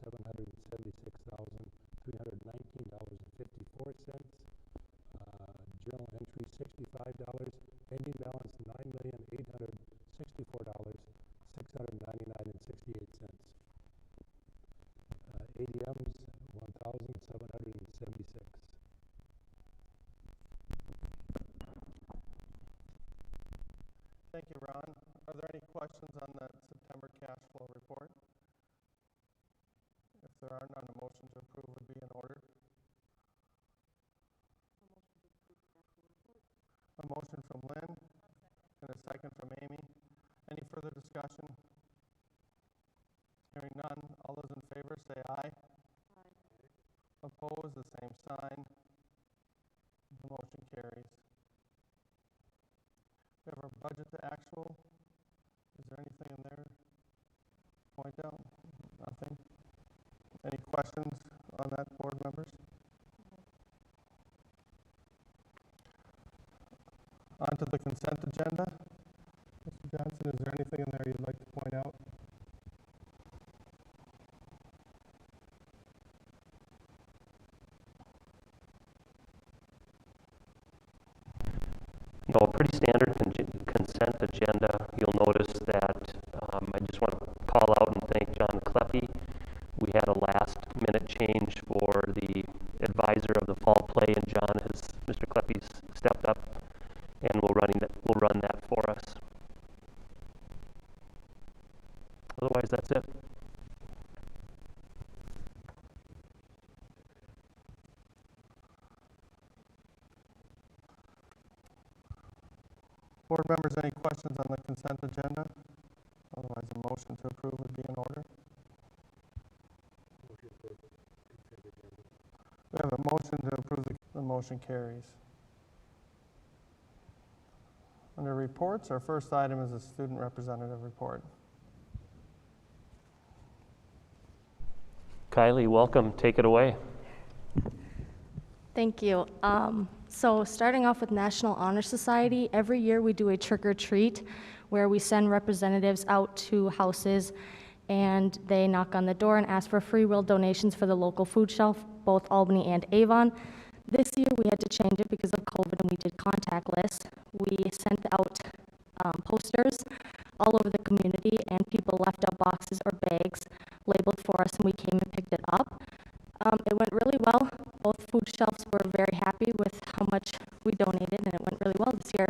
$776,319.54. Journal entry $65. Ending balance $9,864,699.68. ADMs 1,776. Thank you, Ron. Are there any questions on that September cash flow report? If there are none, a motion to approve would be in order. A motion from Lynn and a second from Amy. Any further discussion? Hearing none, all those in favor say aye. Aye. Opposed, the same sign. The motion carries. We have our budget to actual. Is there anything in there to point out? Nothing. Any questions on that, board members? On to the consent agenda. Mr. Johnson, is there anything in there you'd like to point out? No, pretty standard consent agenda. You'll notice that I just want to call out and thank John Kleppe. We had a last-minute change for the advisor of the fall play, and Mr. Kleppe's stepped up and will run that for us. Otherwise, that's it. Board members, any questions on the consent agenda? Otherwise, a motion to approve would be in order. We have a motion to approve. The motion carries. Under reports, our first item is a student representative report. Kylie, welcome. Take it away. Thank you. So starting off with National Honor Society, every year we do a trick or treat where we send representatives out to houses and they knock on the door and ask for free will donations for the local food shelf, both Albany and Avon. This year we had to change it because of COVID and we did contactless. We sent out posters all over the community and people left out boxes or bags labeled for us and we came and picked it up. It went really well. Both food shelves were very happy with how much we donated, and it went really well this year.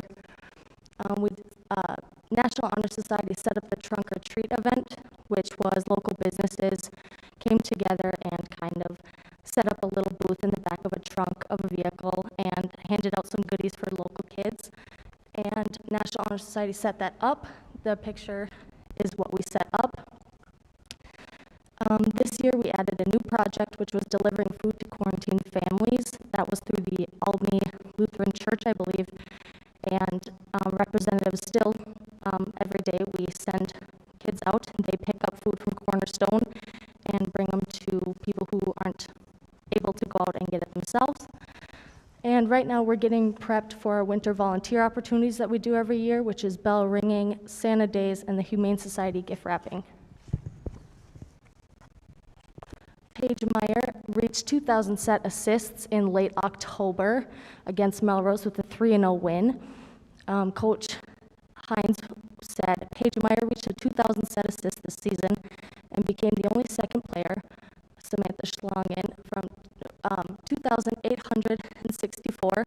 National Honor Society set up the Trunk or Treat event, which was local businesses came together and kind of set up a little booth in the back of a trunk of a vehicle and handed out some goodies for local kids. And National Honor Society set that up. The picture is what we set up. This year we added a new project, which was delivering food to quarantined families. That was through the Albany Lutheran Church, I believe. And representatives still, every day we send kids out and they pick up food from Cornerstone and bring them to people who aren't able to go out and get it themselves. And right now we're getting prepped for our winter volunteer opportunities that we do every year, which is bell ringing, Santa Days, and the Humane Society gift wrapping. Paige Meyer reached 2,000 set assists in late October against Melrose with a 3-0 win. Coach Hines said, Paige Meyer reached a 2,000 set assists this season and became the only second player, Samantha Schlongen, from 2,864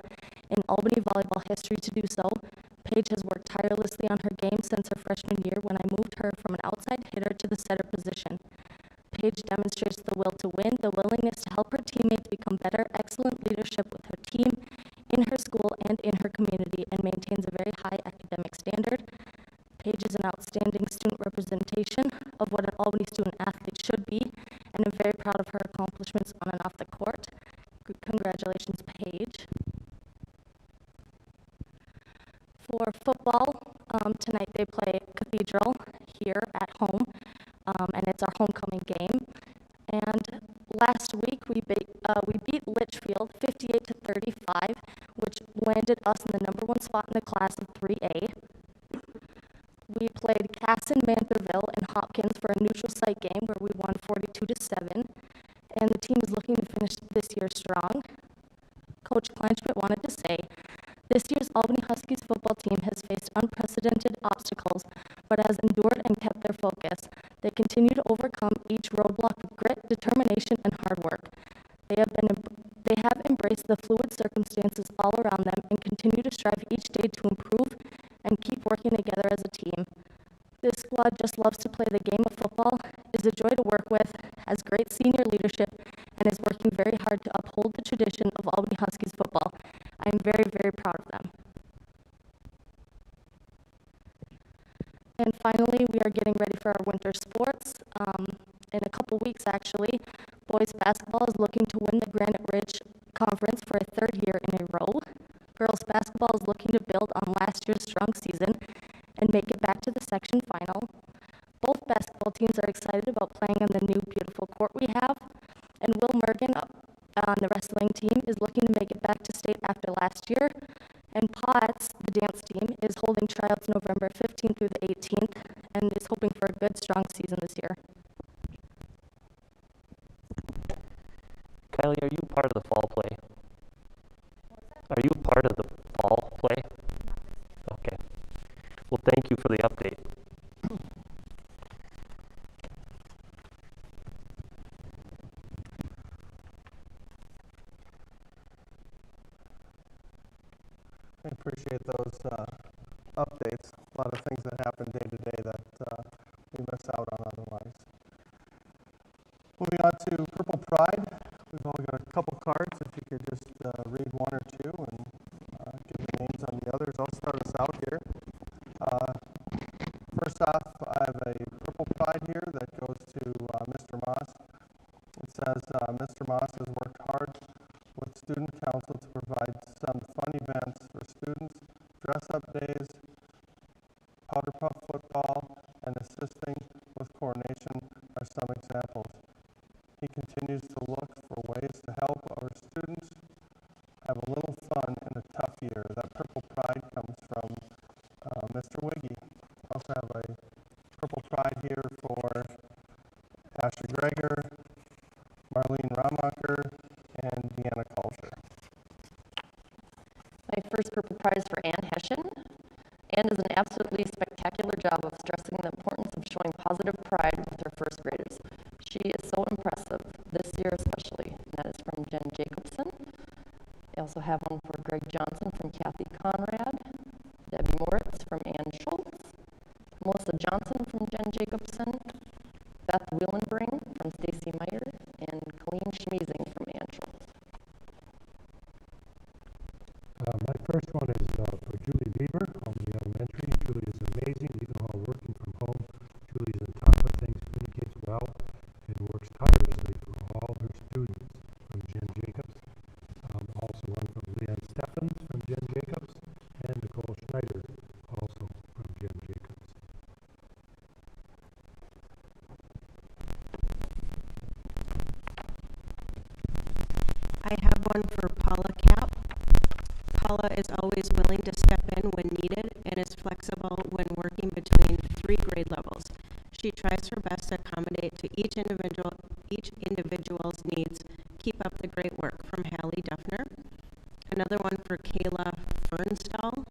in Albany volleyball history to do so. Paige has worked tirelessly on her game since her freshman year when I moved her from an outside hitter to the setter position. Paige demonstrates the will to win, the willingness to help her teammates become better, excellent leadership with her team, in her school, and in her community, and maintains a very high academic standard. Paige is an outstanding student representation of what an Albany student athlete should be, and I'm very proud of her accomplishments on and off the court. Congratulations, Paige. For football, tonight they play Cathedral here at home. And it's our homecoming game. And last week we beat Litchfield 58-35, which landed us in the #1 spot in the class of 3A. We played Casson, Manthurville, and Hopkins for a neutral site game where we won 42-7, and the team is looking to finish this year strong. Coach Kleinschmidt wanted to say, this year's Albany Huskies football team has faced unprecedented obstacles, but has endured and kept their focus. They continue to overcome each roadblock with grit, determination, and hard work. They have embraced the fluid circumstances all around them and continue to strive each day to improve and keep working together as a team. This squad just loves to play the game of football, is a joy to work with, has great senior leadership, and is working very hard to uphold the tradition of Albany Huskies football. I am very, very proud of them. And finally, we are getting ready for our winter sports. In a couple weeks, actually, boys basketball is looking to win the Granite Ridge Conference for a third year in a row. Girls basketball is looking to build on last year's strong season and make it back to the section final. Both basketball teams are excited about playing on the new beautiful court we have, and Will Mergen on the wrestling team is looking to make it back to state after last year, and Potts, the dance team, is holding tryouts November 15th through the 18th and is hoping for a good, strong season this year. Kylie, are you part of the fall play? Are you part of the fall play? Okay. Well, thank you for the update. I appreciate those updates. A lot of things that happen day to day that we miss out on otherwise. Moving on to Purple Pride. We've all got a couple cards. If you could just read one or two and give the names on the others. I'll start us out here. First off, I have a Purple Pride here that goes to Mr. Moss. It says, Mr. Moss has worked hard with Student Council to provide some fun events for students. Dress-up days, powder puff football, and assisting with coordination are some examples. He continues to look for ways to help our students have a little fun in a tough year. That Purple Pride comes from Mr. Wiggy. I also have a Purple Pride here for Ashley Greger, Marlene Ramacher, and Deanna Culture. My first Purple Prize for Ann Hessian. Ann does an absolutely spectacular job of stressing the importance of showing positive pride with her first graders. She is so impressive, this year especially, and that is from Jen Jacobson. I also have one for Greg Johnson from Kathy Conrad, Debbie Moritz from Ann Schultz, Melissa Johnson from Jen Jacobson, Beth Wheelenbring from Stacy Meyer, and Colleen Schmeezing from Ann Schultz. My first one is for Julie Bieber on the elementary. Julie is amazing, even while working from home. Julie's on top of things, communicates well, and works tirelessly for all her students from Jen Jacobs. Also one from Leanne Steffens from Jen Jacobs, and Nicole Schneider, also from Jen Jacobs. I have one for Paula Cap. Paula is always willing to step in when needed and is flexible when working between 3 grade levels. She tries her best to accommodate to each individual's needs. Keep up the great work, from Hallie Duffner. Another one for Kayla Fernstall.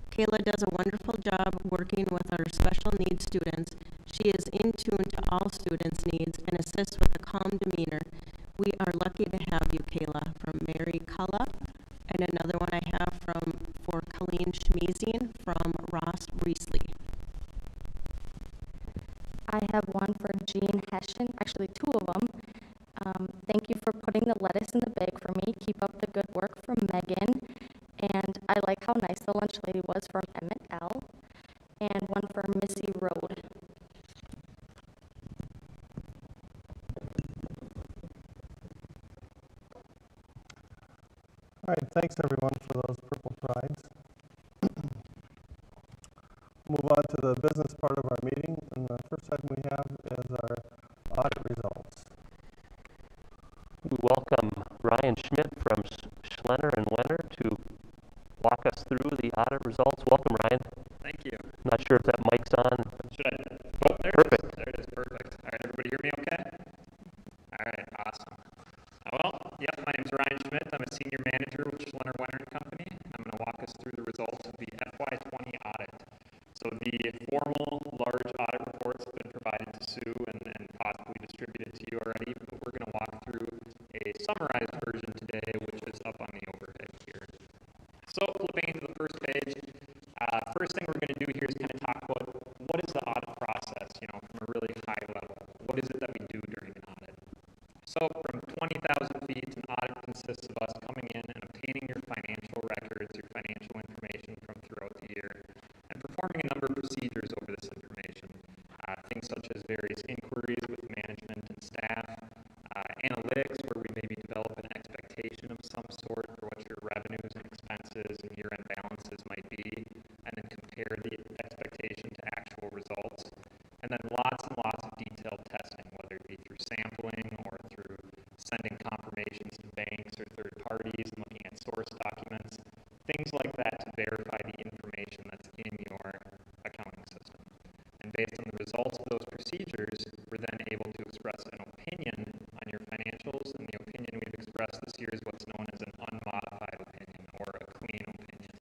Kayla does a wonderful job working with our special needs students. She is in tune to all students' needs and assists with a calm demeanor. We are lucky to have you, Kayla, from Mary Culla. And another one I have for Colleen Schmeezing from Ross Reesley. I have one for Jean Hessian, actually 2 of them. Thank you for putting the lettuce in the bag for me. Keep up the good work from Megan. And I like how nice the lunch lady was from Emmett L. And one for Missy Road. All right, thanks everyone for those Purple Prides. Move on to the business part of our meeting, and the first item we have is our audit results. We welcome Ryan Schmidt from Schlenner and Wenner to walk us through the audit results. Welcome, Ryan. Thank you. Not sure if that mic's on. Should I? Oh, there Perfect. it is. There it is. Perfect. senior manager with Schlenner Wenner & Company. I'm going to walk us through the results of the FY20 audit. So the formal large audit reports have been provided to Sue and possibly distributed to you already, but we're going to walk through a summarized version today, which is up on the overhead here. So flipping to the first page, first thing we're going to do here is kind of talk about what is the audit process, from a really high level. What is it that we do during an audit? So from 20,000 feet, an audit consists of us coming in and obtaining your financial records, your financial information from throughout the year, and performing a number of procedures over this information. Things such as various inquiries with management and staff, analytics where we maybe develop an expectation of some sort for what your revenues and expenses and year-end balances might be, and then compare the expectation to actual results. And then lots and lots of detailed testing, whether it be through sampling or through sending confirmations to banks or third parties and looking at source documents, things like that to verify the information that's in your accounting system. And based on the results of those procedures, we're then able to express an opinion on your financials, and the opinion we've expressed this year is what's known as an unmodified opinion or a clean opinion.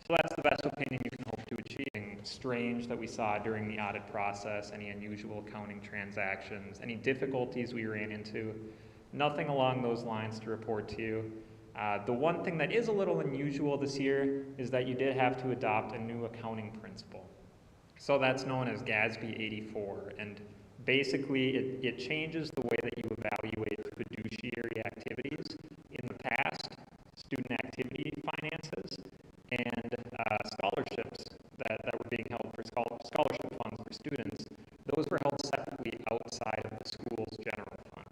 So that's the best opinion you can hope to achieve. Strange that we saw during the audit process, any unusual accounting transactions, any difficulties we ran into, nothing along those lines to report to you. The one thing that is a little unusual this year is that you did have to adopt a new accounting principle. So that's known as GASB 84, and basically it changes the way that you evaluate fiduciary activities. In the past, student activity finances and scholarships that were being held for scholarship funds for students, those were held separately outside of the school's general fund.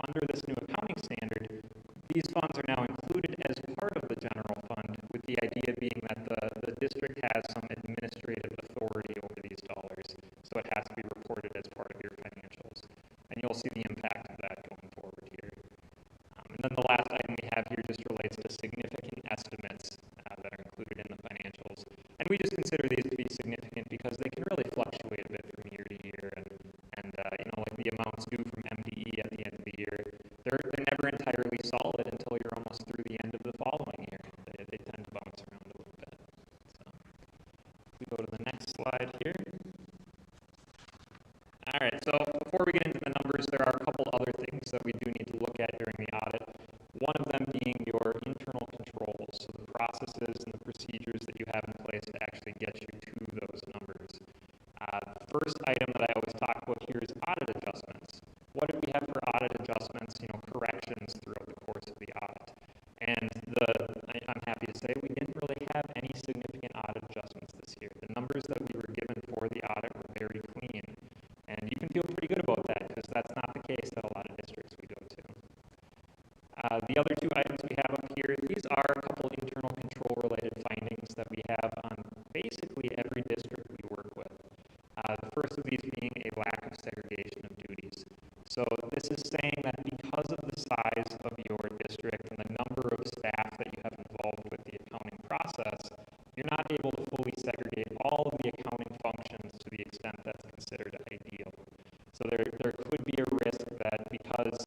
Under this new accounting standard, these funds are now included as part of the general fund, with the idea being that the district has some administrative authority over these dollars, so it has to be reported as part of your financials. And you'll see the impact of that going forward here. And then the last item we have here just relates to significant estimates that are included in the financials. And we just consider these to be significant because they can really fluctuate a bit from year to year. And like the amounts due from MDE at the end of the year, they're never entirely solid until you're almost through the end of the following year. They tend to bounce around a little bit. So if we go to the next slide here. All right, so before we get into the numbers, there are a couple other things that we do need to look at during the audit. One of them being your internal controls, so the processes and the procedures that you have in place to actually get you to those numbers. The first item that I always talk about here is audit adjustments. What do we have for audit adjustments, corrections throughout the course of the audit? And I'm happy to say we didn't really have any significant audit adjustments this year. The numbers that we were given for the audit were very clean. And you can feel pretty good about that because that's not the case at a lot of districts we go to. The other two items we have up here, these are a couple internal control related findings that we have on basically every district we work with. The first of these being a lack of segregation of duties. So this is saying that because of the size of your district and the number of staff that you have involved with the accounting process, you're not able to fully segregate all of the accounting functions to the extent that's considered ideal. So there could be a risk that because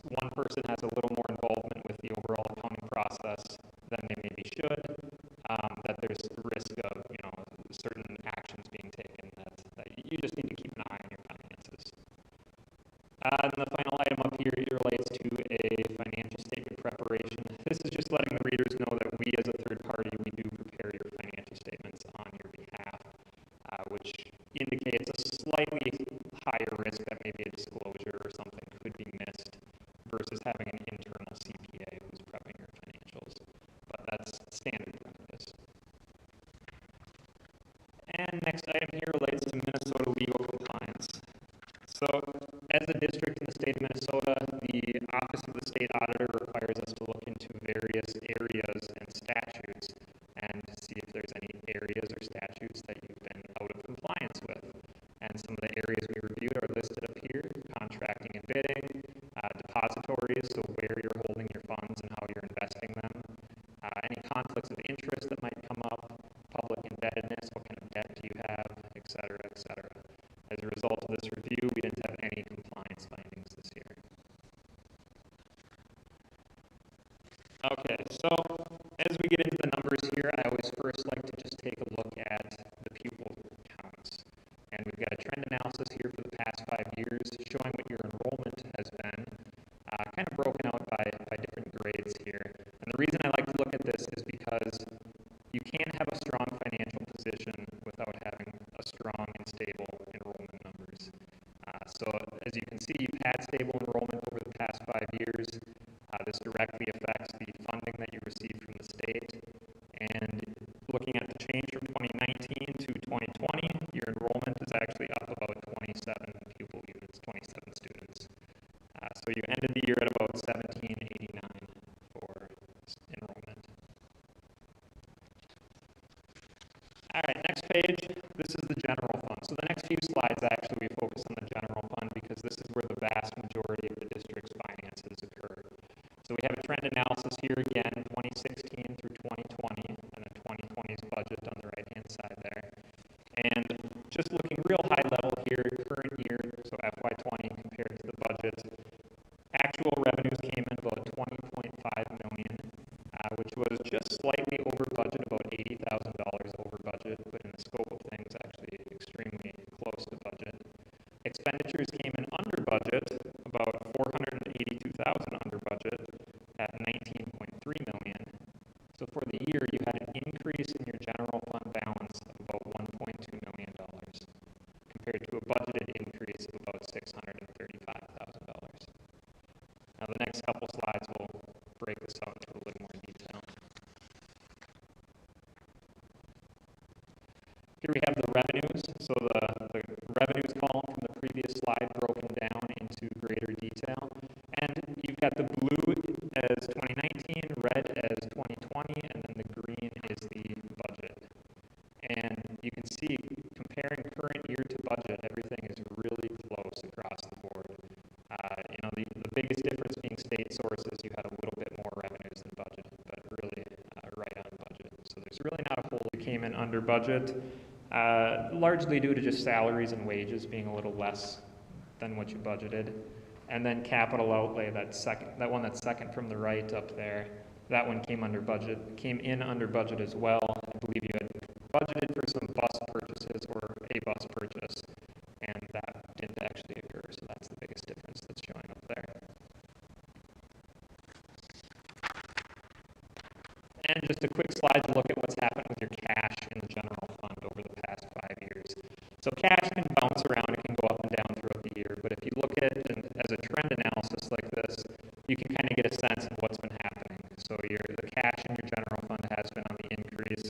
one person has a little more involvement with the overall accounting process than they maybe should, that there's a risk of certain actions being taken that you just need to keep an eye on your finances. And the final item up here relates to a financial statement preparation. This is just letting the readers know that we as a third party, we do prepare your financial statements on your behalf, which indicates a slightly higher risk that maybe a disclosure or something could be missed versus having an internal CPA who's prepping your financials. But that's standard practice. And next item here relates to Minnesota legal compliance. So as a district in the state of Minnesota, the Office of the State Auditor requires us to look into various Okay, so as we get into the numbers here, I always first like to just take a look at the pupil counts. And we've got a trend analysis here for the past 5 years showing what your enrollment has been, kind of broken out by different grades here. And the reason I like to look at this is because you can't have a strong financial position without having a strong and stable enrollment numbers. So as you can see, you've had stable enrollment over the past 5 years. This directly affects the funding that you receive from the state. And looking at the change from 2019 to 2020, your enrollment is actually up about 27 pupil units, 27 students. So you ended the year at about 1789 for enrollment. All right, next page, this is the general fund. So the next few slides, actually, we focus on the general fund because this is where the vast majority of the district's finances occur. So we have a trend analysis here again, 2016 through 2020, and the 2020's budget on the right-hand side there. And just looking real high level here, current year, so FY20 compared to the budget, actual revenues came in about $20.5 million, which was just slightly over budget, about $80,000 over budget, but in the scope of things, actually extremely close to budget. Expenditures came in under budget, about $482,000 under budget at $19.3 million. So for the year, you had an increase in your general fund balance of about $1.2 million compared to a budgeted increase of about $635,000. Now the next couple slides will break this out into a little more detail. Here we have the revenues. So the revenues column from the previous slide broken down into greater detail. And you've got the blue as 2019, red as 2020, and then the green is the budget. And you can see, comparing current year to budget, everything is really close across the board. The biggest difference being state sources, you had a little bit more revenues than budget, but really right on budget. So there's really not a whole lot came in under budget, largely due to just salaries and wages being a little less than what you budgeted. And then capital outlay, that one that's second from the right up there, that one came in under budget as well. I believe you had budgeted for some bus purchases or a bus purchase, and that didn't actually occur, so that's the biggest difference that's showing up there. And just a quick slide to look at what's happened with your cash in the general fund over the past 5 years. So cash can bounce around, it can go up and down throughout the year, but if you look at it as a trend analysis like this, you can kind of get a sense of what's been happening. So the cash in your general fund has been on the increase,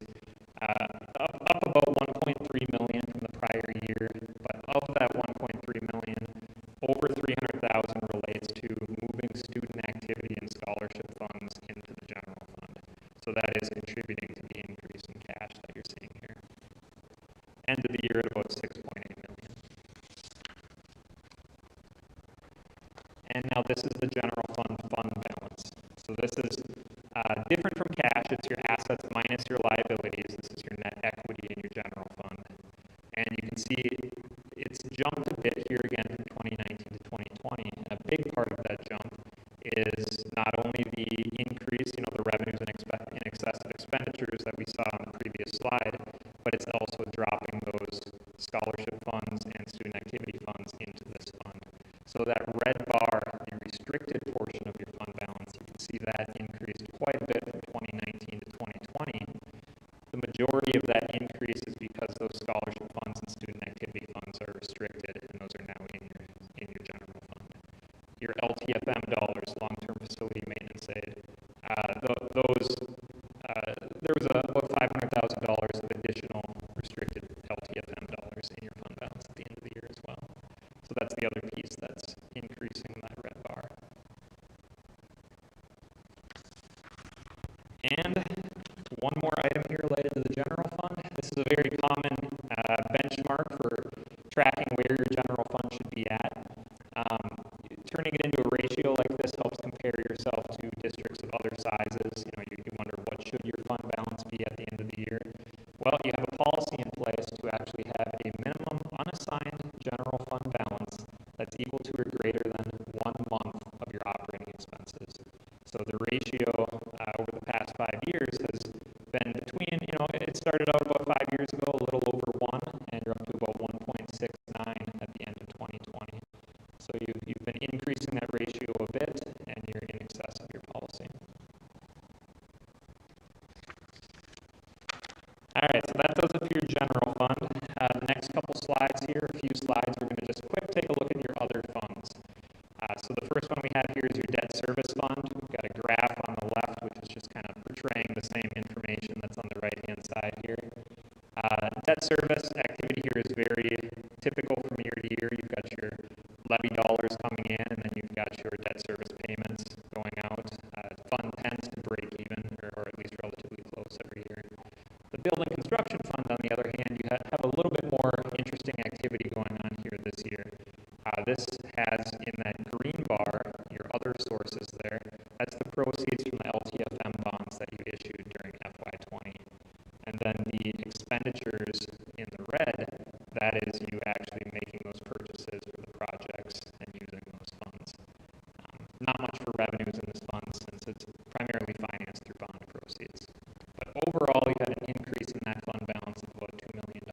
up about $1.3 million from the prior year, but of that $1.3 million, over $300,000 relates to moving student activity and scholarship funds into the general fund. So that is contributing to the increase in cash that you're seeing here. End of the year at about $6.8 million. And now this is the general fund balance. So this is different from cash. It's your assets minus your liabilities. This is your net equity in your general fund. And you can see it's jumped a bit here again from 2019 to 2020. And a big part of that jump is not only the increase, the revenues in excess of expenditures that we saw on the previous slide, but it's also dropping those scholarship funds and student activity funds into this fund. So that red bar, the restricted portion of your fund balance, you can see that increased quite a bit from 2019 to 2020. The majority of that increase is because those scholarship funds and student activity funds are restricted, and those are now in your general fund. Your LTFM dollars, long-term facility maintenance aid, there was about $500,000 of additional restricted LTFM dollars in your fund balance at the end of the year as well. So that's the other piece that's increasing that red bar. And one more item here related to the general fund. This is a very common benchmark for tracking where your general fund should be at. Turning it into a ratio like this helps compare yourself to districts of other sizes. You wonder what should your fund balance be at the end of the year. Well, you have a policy in place to actually have a minimum unassigned general fund balance that's equal to or greater than 1 month of your operating expenses. So the ratio started out about 5 years ago, a little over 1, and you're up to about 1.69 at the end of 2020. So you've been increasing that ratio a bit, and you're in excess of your policy. All right, so that does it for your general fund. The next couple slides here, a few slides, we're going to just quick take a look at your other funds. So the first one we have here is your debt service fund. We've got a graph on the left, which is just kind of portraying the same information that's on the right-hand side here. Debt service activity here is very typical from year to year. You've got your levy dollars coming in, and then you've got your debt service payments going out. Fund tends to break even, or at least relatively close every year. The building construction fund, on the other hand, you have a little bit more interesting activity going on here this year. This has, in that green bar, your other sources there. That's the proceeds from the LTFM bonds that you issued during FY20. And then the expenditures in the red, that is you actually making those purchases for the projects and using those funds. Not much for revenues in this fund since it's primarily financed through bond proceeds. But overall, you had an increase in that fund balance of about $2 million,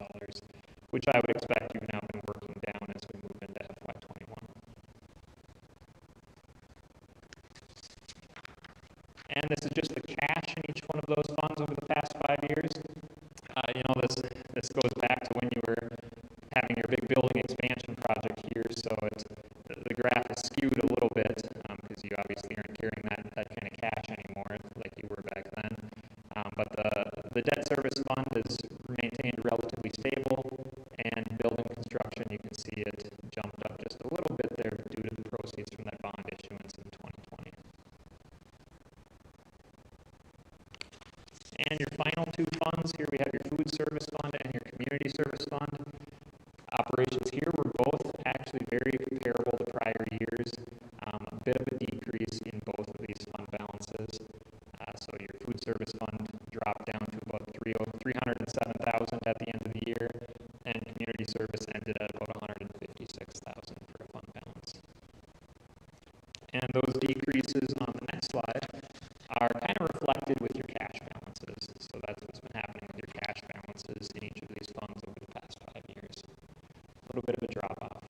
which I would expect you've now been working down as we move into FY21. And this is just the cash in each one of those funds over the past 5 years. This goes back to when you were having your big building expansion project here, so the graph is skewed a little bit because you obviously aren't carrying that kind of cash anymore like you were back then. But the debt service fund is maintained relatively stable, and building construction, you can see it jumped up just a little bit there due to the proceeds from that bond issuance in 2020. And your final two funds, here we have your food service fund and your community service fund. Operations here were both actually very comparable to prior years. A bit of a decrease in both of these fund balances. So your food service fund dropped down to about $307,000 at the end of the year, and community service ended at about $156,000 for a fund balance. And those decreases on the next slide are kind of reflected with your cash balances. So that's what's been happening with your cash balances in each of these funds over the past 5 years. A little bit of a drop off.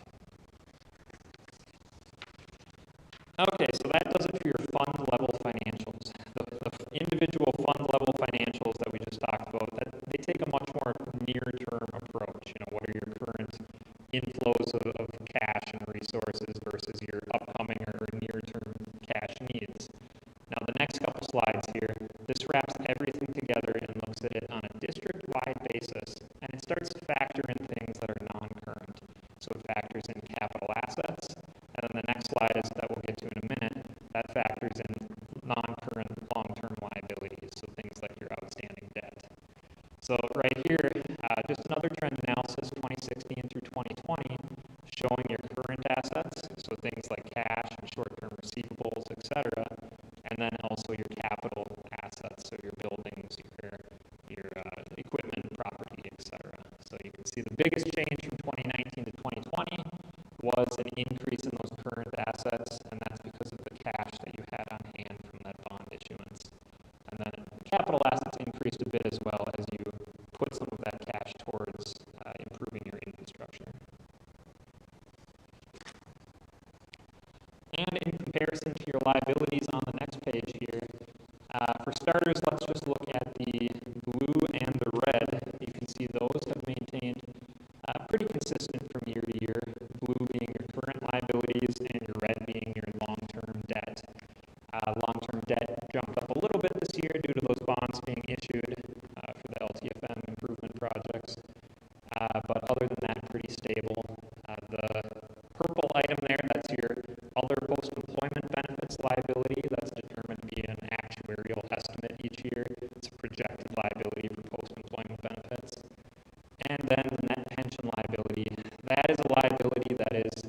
Okay, so that does it for your fund level financials. The individual fund level financials that we just talked about, they take a much more near-term approach. What are your current inflows of cash and resources versus your upcoming or near-term cash needs. Now the next couple slides here, this wraps everything together and looks at it on a district-wide basis, and it starts to factor in things that are non-current. So it factors in capital assets, and then the next slide is that we'll get to in a minute, that factors in non-current long-term liabilities, so things like your outstanding debt. So right here, just another trend analysis, 2016 through 2020, showing your current assets, so things like cash and short-term receivables, etc., and then also your capital assets, so your buildings, your equipment, property, etc. So you can see the biggest change from 2019 to 2020 was an increase in those current assets, and that's because of the cash that you had on hand from that bond issuance. And then capital assets increased a bit as well as you put some of that cash towards improving your infrastructure. And in comparison to your liabilities on the next page here, for starters, let's just look at the blue and the red. You can see those have maintained pretty consistent from year to year, blue being your current liabilities and your red being your long-term debt. Long-term debt jumped up a little bit this year due to those bonds being issued for the LTFM improvement projects. But other than that, pretty stable. The purple item there, that's your other post-employment benefits liability. That's determined via an actuarial estimate each year. It's a projected liability for post-employment benefits. And then the net pension liability. That is a liability that is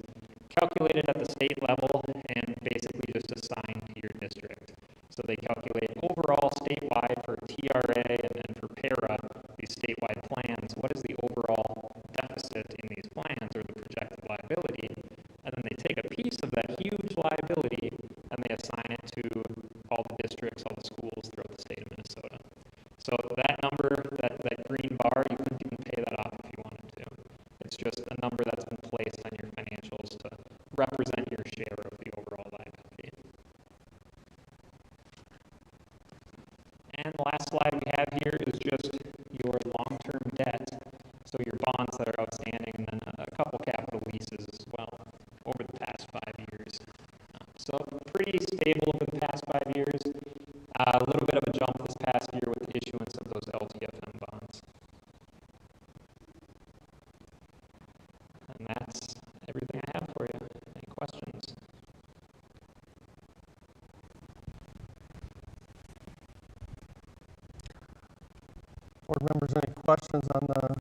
calculated at the state level and basically just assigned to your district. So they calculate overall statewide for TRA and then for PARA, these statewide plans, what is the overall deficit in these plans or the projected liability, and then they take a piece of that huge liability and they assign it to all the districts, all the schools throughout the state of Minnesota. So that number, that And the last slide we have here is just your long-term debt, so your bonds that are outstanding, and then a couple capital leases as well over the past 5 years. So pretty stable over the past 5 years. A little bit of a jump this past year with the issuance of those LTFM bonds. And that's everything I have for you. Any questions? Board members, any questions on the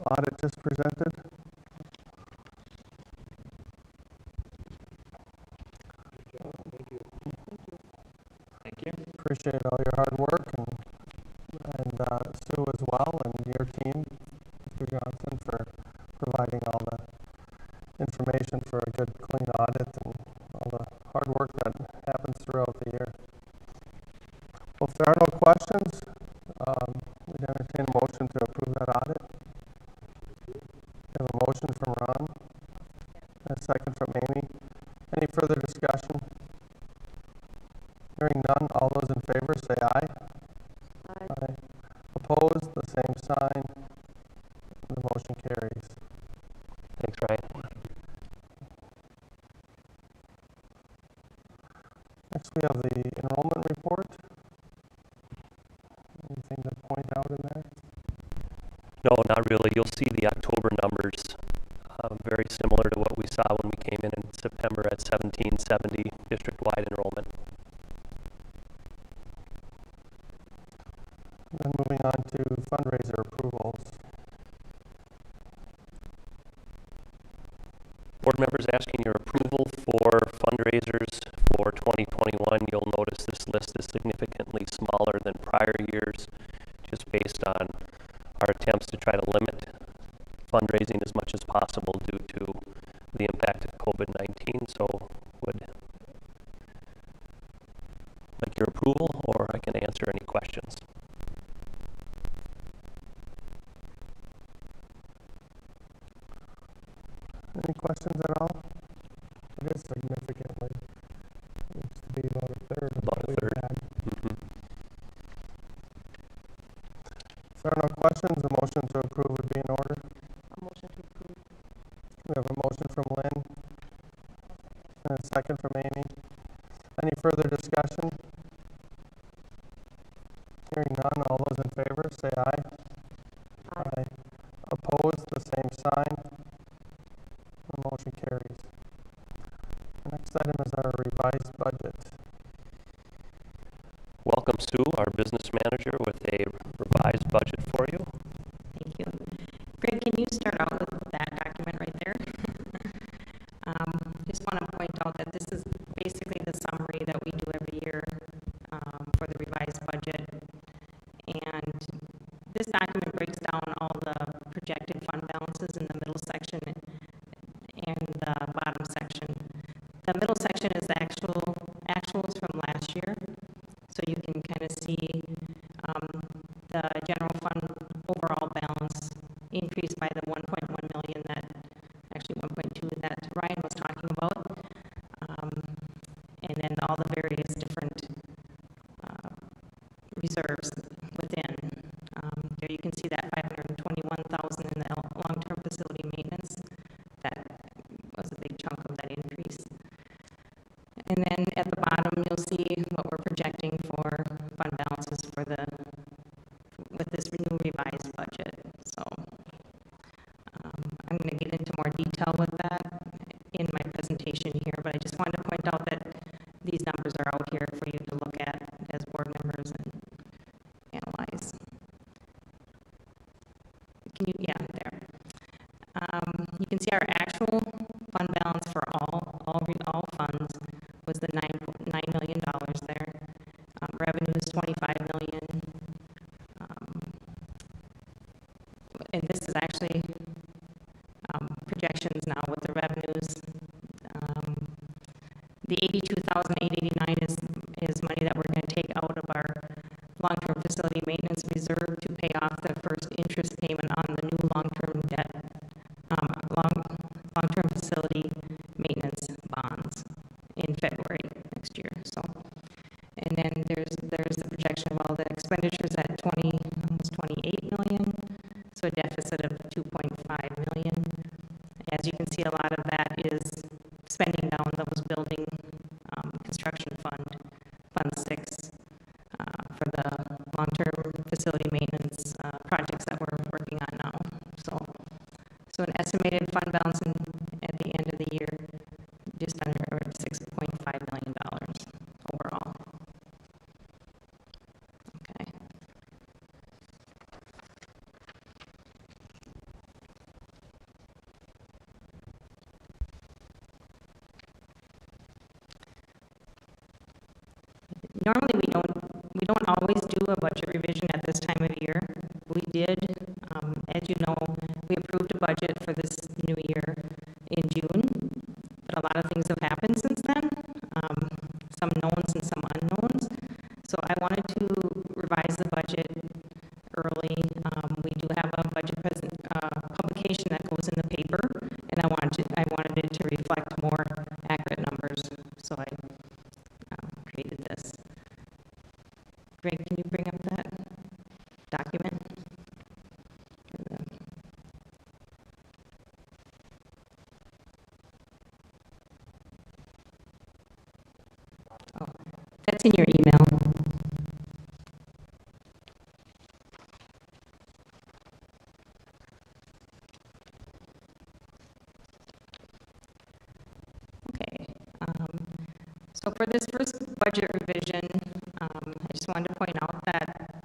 audit just presented? Thank you. Appreciate all your hard work and Sue as well, and your team, Mr. Johnson, for providing all the information for a good, clean audit and all the hard work that happens throughout the year. Well, if there are no questions, we'd entertain a motion to approve that audit. We have a motion from Ron, and a second from Amy. Any further discussion? Hearing none, all those in favor say aye. Aye. Opposed, the same sign. The motion carries. Thanks, Ryan. Next, we have the enrollment report. Anything to point out in there? No, not really. You'll see the October numbers very similar to what we saw when we came in September at 1770 district-wide enrollment. Then moving on to fundraiser approvals. Board members asking your approval for fundraisers for 2021. You'll notice this list is significantly smaller than prior years, just based on our attempts to try to limit fundraising as much as possible due to the impact of COVID-19. So would like your approval, or I can answer any questions. Any questions at all? It is significantly. It used to be about a third of what we had. Mm-hmm. If there are no questions, the motion to approve would be in order. A motion to approve. We have a motion from Lynn and a second from Amy. Any further discussion? Hearing none, all those in favor say aye. Aye. Opposed, the same sign. The motion carries. The next item is our revised budget. Welcome, Sue, our business manager, with a revised budget for you. Thank you. Greg, can you start out with that document right there? Just want to point out that this is basically the summary that we do every year for the revised budget. And this document breaks down all the projected fund balances in the middle section and the bottom section. The middle section is the actuals from last year. So you can kind of see the general fund overall balance increased by the 1.1 million that, actually 1.2 that Ryan was talking about. And then all the various different reserves within. There you can see that 521,000 in the long-term facility maintenance. That was a big chunk of that increase. And then at the bottom, you'll see what we're projecting for fund balances for with this new revised budget. So I'm going to get into more detail with that in my presentation here, but I just wanted to point out that these numbers are out here for you to look at as board members and analyze. Yeah, there. You can see our actual fund balance for all funds was the $9 million there. Revenue is $25 million. And this is actually projections now with the revenues. The $82,889 is money that we're going to take out of our long-term facility maintenance reserve to pay off the first interest payment on the new long-term debt, long-term facility maintenance bonds in February next year. So, and then there's there's the projection of all the expenditures at almost 28 million, so a deficit of 2.5 million. As you can see, a lot of that is spending down those building construction Fund 6, for the long-term facility maintenance projects that we're working on now. So an estimated fund balance at the end of the year, just under $6.5 million overall. Okay. Normally we don't always do a budget revision at this time of year. We did, as you know, we approved a budget for this new year in June, but a lot of things have happened since then, some knowns and some unknowns. So I wanted to revise the budget early. We do have a budget publication that goes in the paper, and I wanted it to reflect more accurate numbers. So I created this. Greg, can you bring up that document? Oh, that's in your email. Okay. So for this first budget revision, I just wanted to point out that,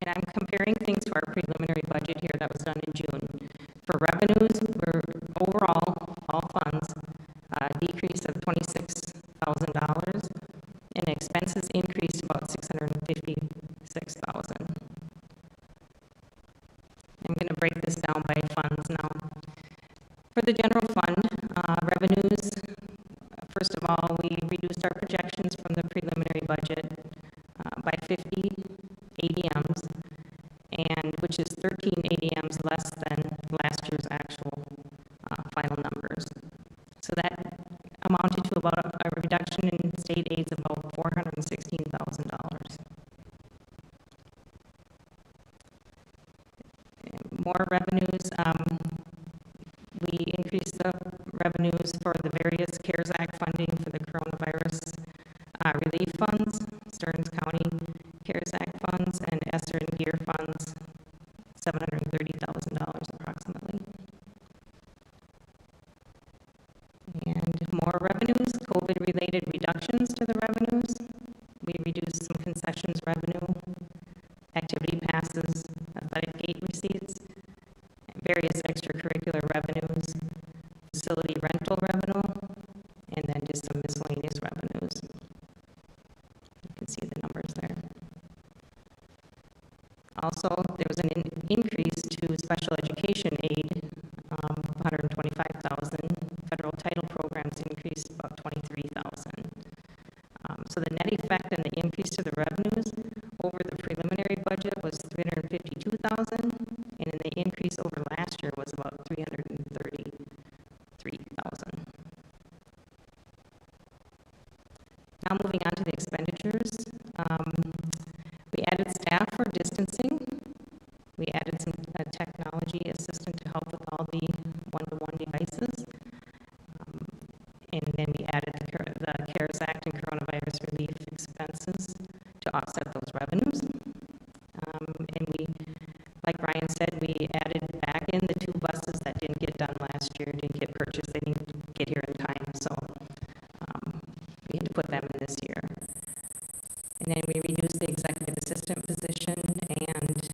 and I'm comparing things to our preliminary budget here that was done in June. For revenues, we're overall, all funds, decrease of $26,000, and expenses increased about $656,000. I'm going to break this down by funds now. For the general fund, revenues, first of all, we reduced our projections from the preliminary budget by 50 ADMs, and which is 13 ADMs less than last year's actual final numbers. So that amounted to about a reduction in state aids of about $416,000. More revenues, we increased the revenues for the various CARES Act funding for the coronavirus relief funds, Stearns County CARES Act funds, and ESSER and GEAR funds, $730,000 approximately. And more revenues, COVID-related reductions to the revenues. We reduced some concessions revenue, activity passes, athletic gate receipts, various extracurricular revenues, facility rental revenue, and then just some miscellaneous revenues. You can see the numbers there. Also, there was an increase to special education aid, $125,000. Federal title programs increased about $23,000. So the net effect and the increase to the revenues over the preliminary budget was $352,000, and the increase over last year was about $333,000. Now moving on to the expenditures. We added staff for distancing. We added some technology assistant to help with all the one-to-one devices. And then we added the CARES Act and coronavirus relief expenses to offset those revenues. And we, like Ryan said, we added back in the 2 buses that didn't get done last year, didn't get purchased, they didn't get here in time, so we had to put them in this year. And then we reduced the executive assistant position, and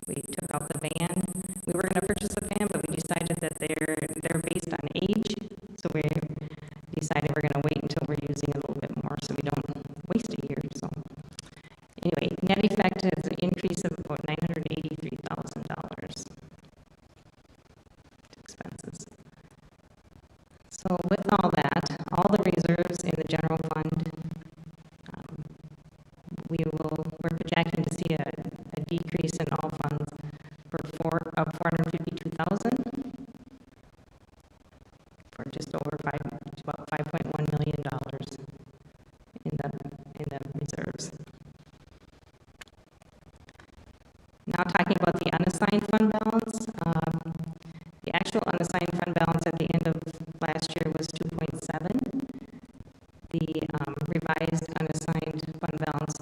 we took out the van. We were going to purchase a van, but we decided that they're based on age, so we decided we're going to wait until we're using a little bit more so we don't waste a year. So anyway, net effect is an increase of about $983,000 expenses. So with all that, all the reserves in the general fund, we're projecting to see a decrease in all funds of $452,000 for just over about $5.1 million in the reserves.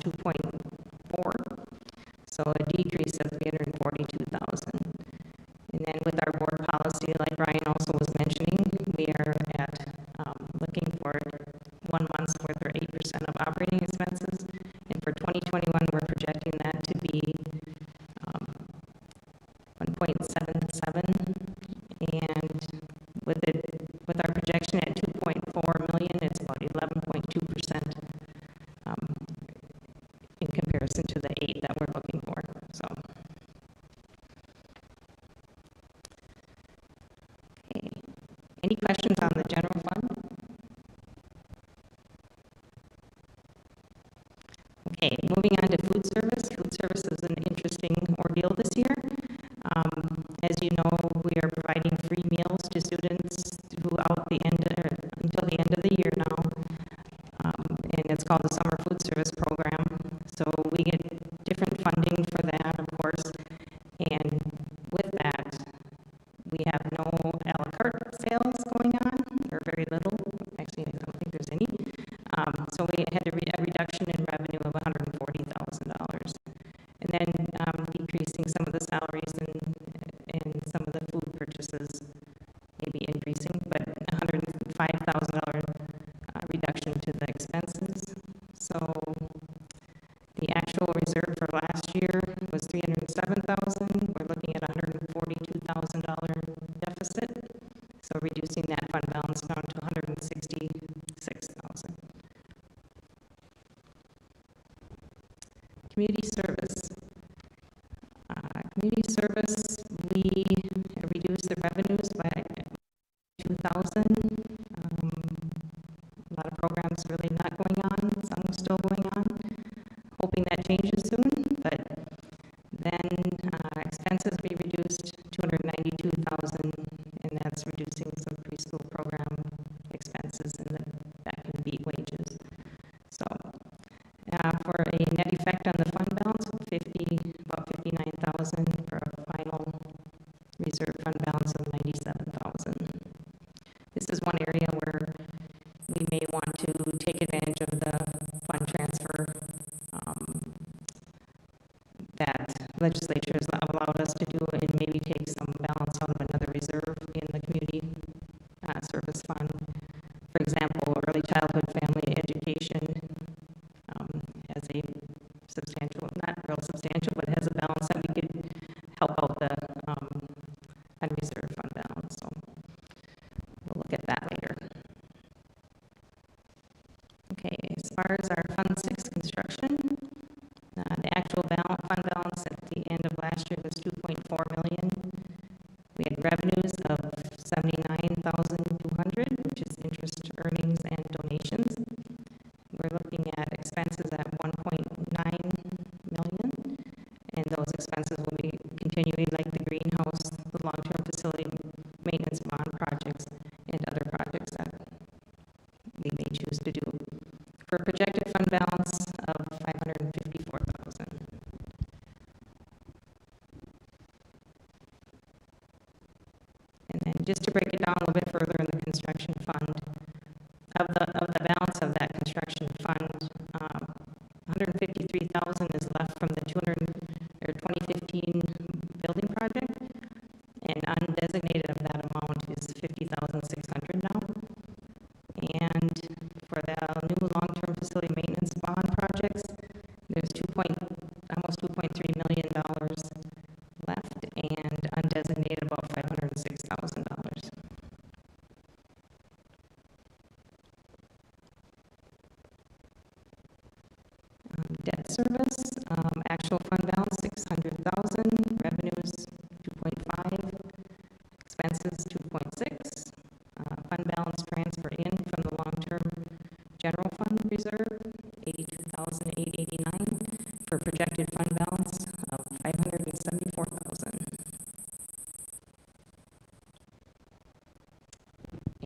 2.4, so a decrease of 342,000. And then with our board policy, like Brian also was mentioning, we are at looking for 1 month's worth or 8% of operating expenses. And for 2021, we're projecting that to be 1.77. And with our projection at 2.4 million, it's about 11.2% in comparison to the 8 that we're looking for. So. Okay. Any questions on the general fund? Okay, moving on to food service. Food service is an interesting ordeal this year. As you know, we are providing free meals to students throughout the end, until the end of the year now, and it's called the Summer Food Service Program. So we get different funding for that, of course, and with that, we have no a la carte sales going on, or very little. Actually, I don't think there's any. So we had a reduction in revenue of $140,000, and then decreasing some of the salaries and some of the food purchases, maybe increasing, but $105,000 reduction to the expenses. So the actual reserve for last year was $307,000. We're looking at $142,000 deficit. So reducing that fund balance down to $166,000. Community service. Community service, we reduced the revenues by $2,000. A lot of programs really not going on, some still going on. Hoping that changes soon, but then expenses we reduced $292,000, and that's reducing some preschool program expenses, and that can beat wages. So for a net effect on the fund balance of about $59,000 for a final reserve fund balance of $97,000. This is one area where we may want to take advantage of the fund transfer that legislature has allowed us to do, and maybe take some balance out of another reserve in the community service fund. For example, early childhood family education has a substantial, not real substantial, but has a balance that we could help out the unreserved fund balance. So we'll look at that later. Okay, as far as our Fund 6 construction, the actual fund balance at the end of last year was $2.4 million. We had revenues of $79,200, which is interest, earnings, and donations. We're looking at expenses at $1.9 million, and those expenses will be continuing, like the greenhouse, the long-term facility maintenance bond projects, and other projects that we may choose to do, for a projected fund balance of $554,000. And then just to break it down a little bit further in the construction fund, of the balance of that construction fund, $153,000 is left from the 2015 building project, and undesignated of that amount is $50,600 now. And for the new long-term facility maintenance bond projects, there's almost $2.3 million left, and undesignated about $506,000. Debt service, actual fund balance $600,000, revenues $2.5, expenses $2.6, fund balance transfer in from the long-term general fund reserve $82,889 for a projected fund balance of $574,000.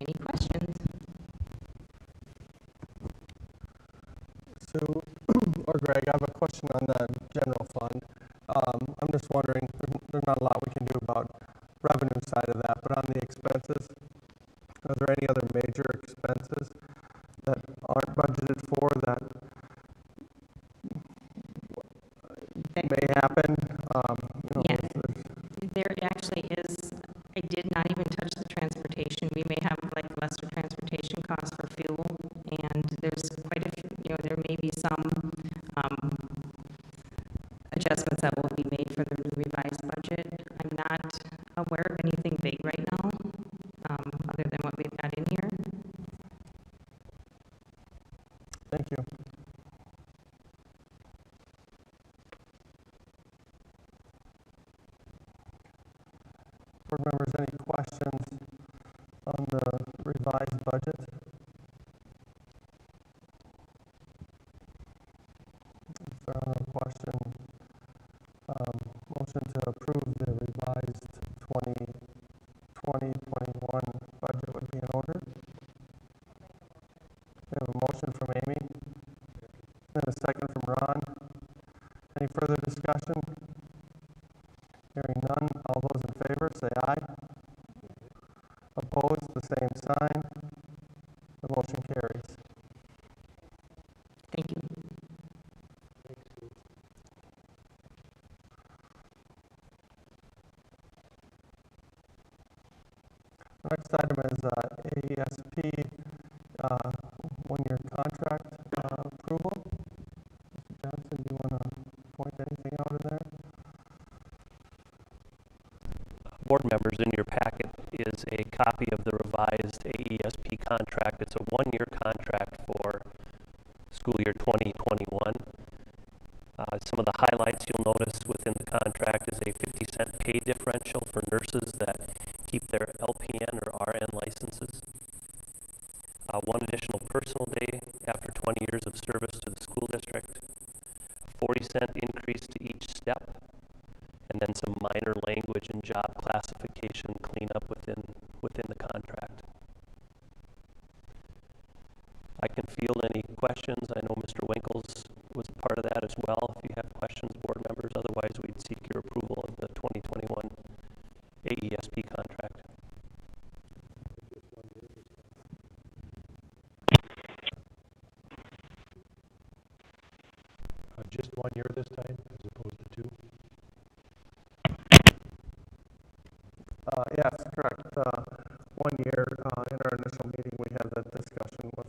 Any questions? Sue or Greg, I have a question on the general fund. I'm just wondering, there's not a lot we can do about revenue side of that, but on the expenses, are there any other major expenses that aren't budgeted for that may happen. Yeah, there actually is, I did not even touch the transportation. We may have like lesser transportation costs for fuel, and there's quite a few, there may be some adjustments that will be made for the revised budget. I'm not aware of anything big right now, other than what we've got in here. Thank you. Board members, any questions on the revised budget? If there are no questions, motion to approve the revised 2020-21 budget would be in order. We have a motion from Amy and a second from Ron. Any further discussion? Hearing none, all those in favor say aye. Opposed, the same sign. The motion carries. Thank you. The next item is AESP one-year contract approval. Mr. Johnson, do you want to point anything out in there? Board members, in your packet is a copy of the revised AESP contract. It's a one-year contract for school year 2021. Some of the highlights you'll notice within the contract is a 50-cent pay differential for nurses that keep their LPN or RN licenses. One additional personal day after 20 years of service to the school district. A 40-cent increase to each step. And then some minor language and job classification cleanup within the contract. I can field any questions. I know Mr. Winkles was part of that as well. If you have questions, board members, otherwise we'd seek your approval of the 2021 AESP contract. Just 1 year this time, as opposed to 2? Yes, correct. 1 year, in our initial meeting, we had that discussion with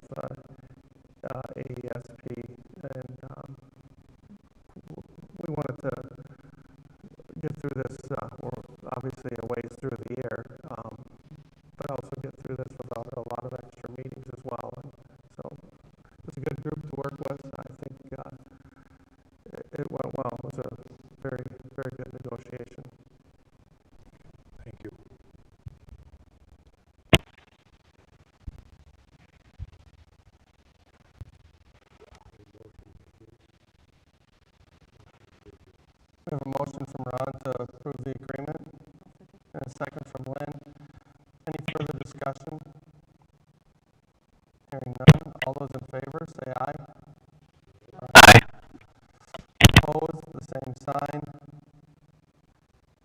AESP, and we wanted to get through this. We're obviously a ways through the year, but also get through this without a lot of extra meetings as well. And so it was a good group to work with. I think it went well. It was a very, very good negotiation. Thank you. We have a motion from Ron to approve the agreement, and a second from Lynn. Any further discussion? Hearing none, all those in favor say aye. Aye. Opposed, the same sign.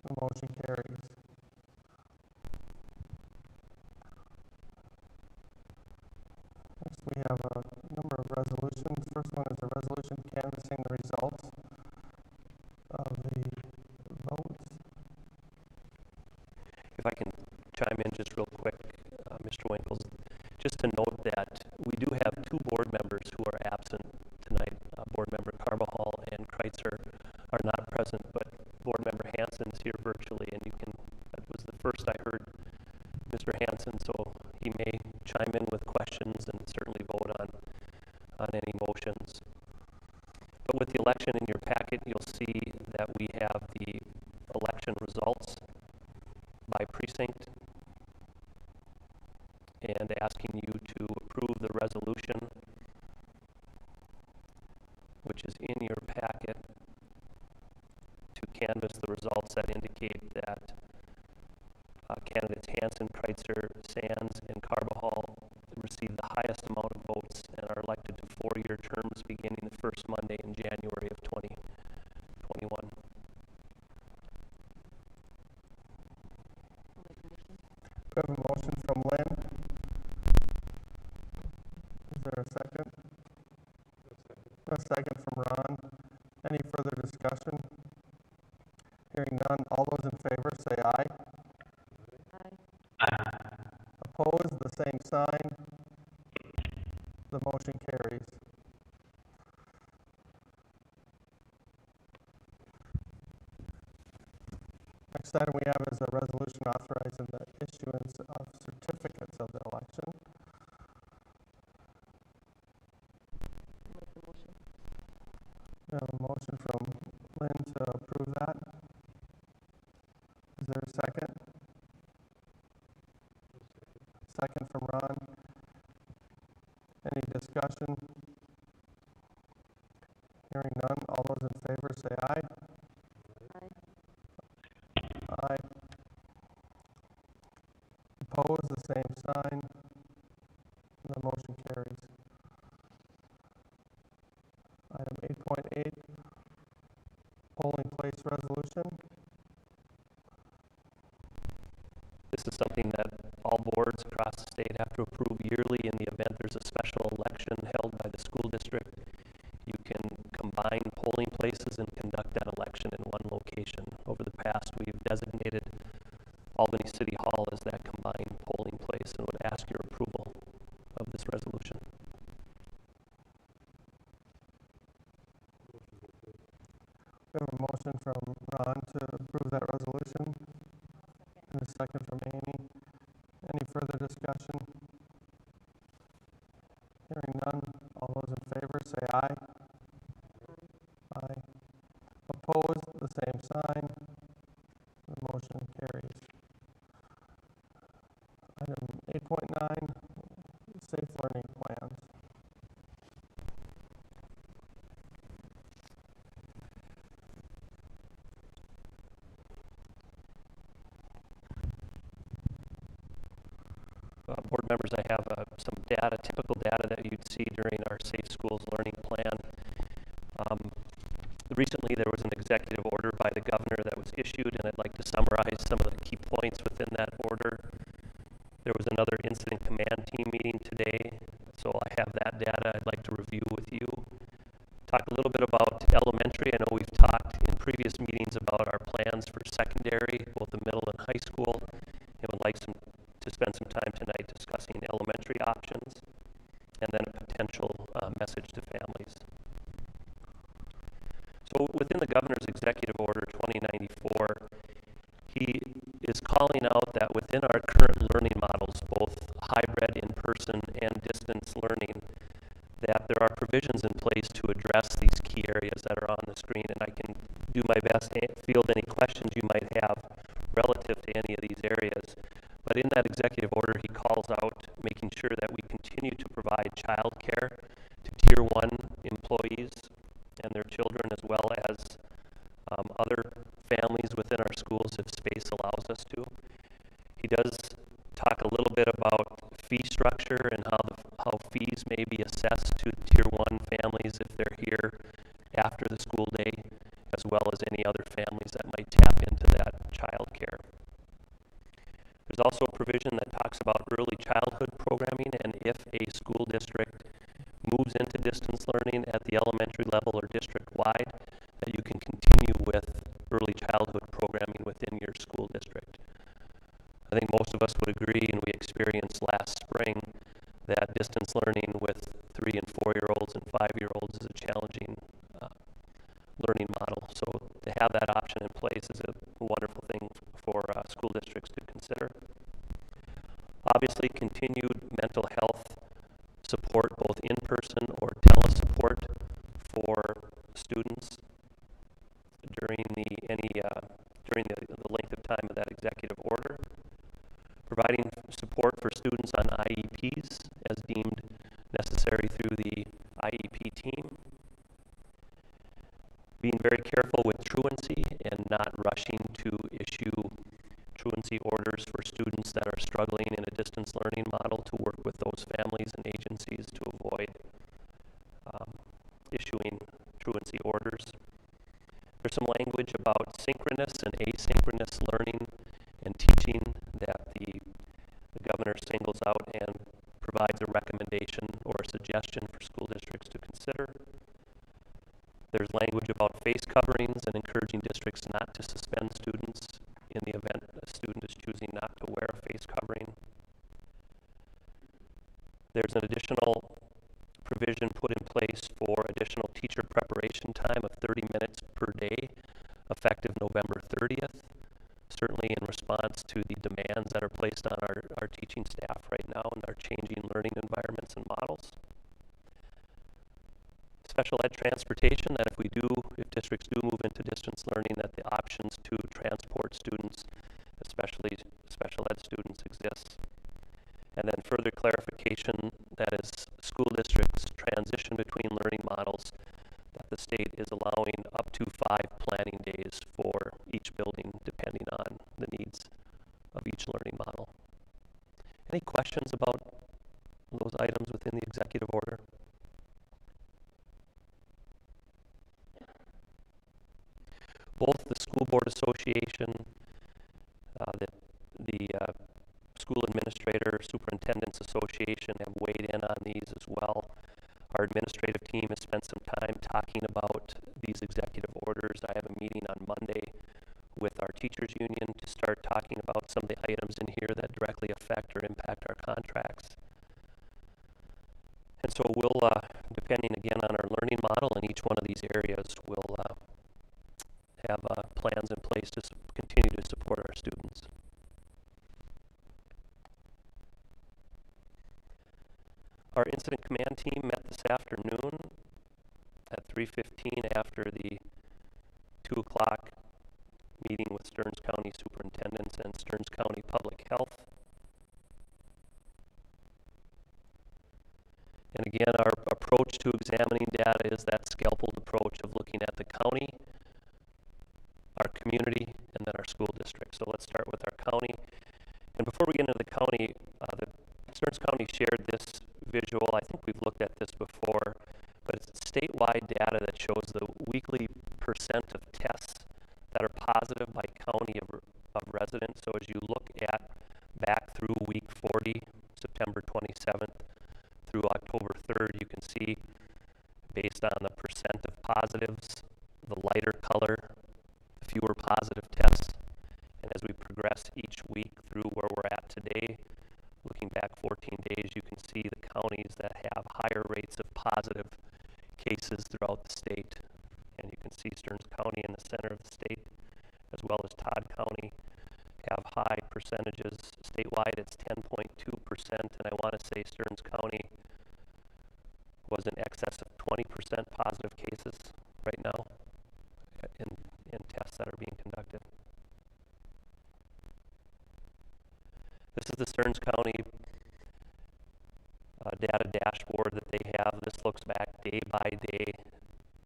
The motion carries. Next, we have a number of resolutions. First one is a resolution canvassing the results of the votes. If I can chime in just real quick, Mr. Winkles, just to note that we do have two board members who are absent tonight. Board member Carbajal and Kreitzer are not present, but board member Hansen's here virtually, and that was the first I heard Mr. Hansen, so he may chime in with questions and certainly vote on any motions. But with the election in your packet, you'll see that we have the election results by precinct and asking you to approve the resolution, which is in your packet, to canvass the results that indicate that candidates Hansen, Kreitzer, Sands, and Carbajal received the highest amount of votes and are elected to 4-year terms beginning the first Monday in January of 2021. We have a motion from Lynn. Is there a second? A second from Ron. Any further discussion? Next item we have is a resolution authorizing the issuance of certificates of the election. We have a motion from Lynn to approve that. Is there a second? Second from Ron. Any discussion? Hearing none, all those in favor say aye. Aye. Opposed, the same sign. The motion carries. Item 8.8, polling place resolution. This is something that all boards across the state have to approve yearly in the event there's a special election held by the school district. You can combine polling places and conduct that election in one location. Over the past, we've designated Albany City Hall as that combined polling place and would ask your approval of this resolution. We have a motion from Ron to approve that resolution. And a second from Amy. Any further discussion? Hearing none, all those in favor say aye. Aye. Opposed, the same sign. The motion carries. Item 8.9, safe learning plans. Board members, I have some data, typical data that you'd see during our Safe Schools Learning Plan. Recently, there was an executive order by the governor that was issued, and I'd like to summarize some of the key points within that order. There was another incident command team meeting today, so I have that data I'd like to review with you. Talk a little bit about elementary. I know we've talked in previous meetings about our plans for secondary, both the middle and high school, and would like to spend some time tonight discussing elementary options, and then a potential message to families. So within the governor's executive order 2094, he is calling out that within our current learning models, both hybrid, in-person, and distance learning, that there are provisions in place to address these key areas that are on the screen, and I can do my best to field any questions you might have relative to any of these areas. But in that executive order, he calls out making sure that we continue to provide child care to Tier 1 employees and their children, as well as other families within our schools if space allows us to. He does talk a little bit about fee structure and how fees may be assessed to Tier 1 families if they're here after the school day, as well as any other families that might tap into that child care. There's also a provision that talks about early childhood programming, and if a school district moves into distance learning at the elementary level or district-wide, that you can continue with early childhood programming within your school district. I think most of us would agree, and we experienced last spring, that distance learning with 3- and 4-year-olds and 5-year-olds is a challenging learning model. So to have that option in place is a wonderful thing for school districts to consider. Obviously, continued mental health support, both in-person or telesupport for students during the length of time of that executive order. Providing support for students on IEPs as deemed necessary through the IEP team. Being very careful with truancy and not rushing to issue truancy orders for students that are struggling in a distance learning model, to work with those families and agencies to avoid issuing truancy orders. There's some language about synchronous and asynchronous learning and teaching that the governor singles out and provides a recommendation or a suggestion for school districts to consider. There's language about face coverings and encouraging districts not to suspend students in the event a student is choosing not to wear a face covering. There's an additional provision put in place for additional teacher preparation time of 30 minutes per day, effective November 30th. Certainly transportation, that if districts do move into distance learning, that the options to transport students, especially special ed students, exists. And then further clarification that as school districts transition between learning models, that the state is allowing up to 5 planning days for each building depending on the needs of each learning model. Any questions about those items within the executive order? Both the School Board Association, the School Administrator Superintendents Association have weighed in on these as well. Our administrative team has spent some time talking about these executive orders. I have a meeting on Monday with our teachers union to start talking about some of the items in here that directly affect or impact our contracts. And so we'll, depending again on our learning model in each one of these areas, we'll have plans in place to continue to support our students. Our incident command team met this afternoon at 3:15 after the 2 o'clock meeting with Stearns County Superintendents and Stearns County Public Health. And again, our approach to examining data is that scalpeled approach of looking at the county, our community, and then our school district. So let's start with our county. And before we get into the county, the Stearns County shared this visual. I think we've looked at this before, but it's statewide data that shows the weekly percent of tests that are positive by county of residents. So as you look at back through week 40, September 27th through October 3rd, you can see based on the percent of positives, the lighter color, fewer positive tests. And as we progress each week through where we're at today, looking back 14 days, you can see the counties that have higher rates of positive cases throughout the state. And you can see Stearns County in the center of the state, as well as Todd County, have high percentages. Statewide, it's 10.2%, and I want to say Stearns County was in excess of 20% positive cases right now in tests that are being conducted. This is the Stearns County data dashboard that they have. This looks back day by day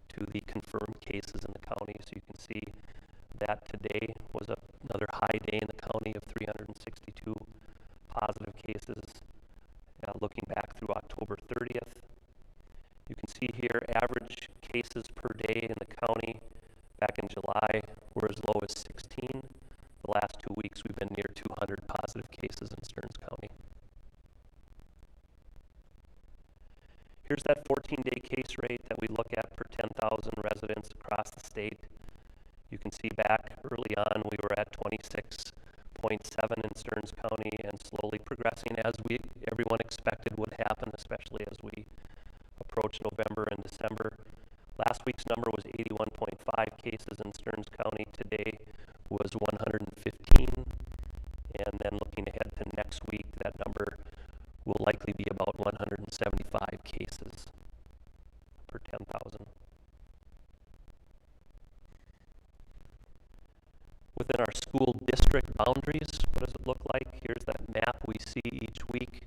to the confirmed cases in the county. So you can see that today was another high day in the county of 362 positive cases. Looking back through October 30th, you can see here average cases per day in the county back in July were as low as 16. The last 2 weeks we've been near 200 positive cases in Stearns County. Here's that 14-day case rate that we look at per 10,000 residents across the state. You can see back early on we were at 26.7 in Stearns County and slowly progressing as everyone expected would happen, especially as we approach November and December. Last week's number was 81.5 cases in Stearns County. Today was 115. And then looking ahead to next week, that number will likely be about 175 cases per 10,000. Within our school district boundaries, what does it look like? Here's that map we see each week.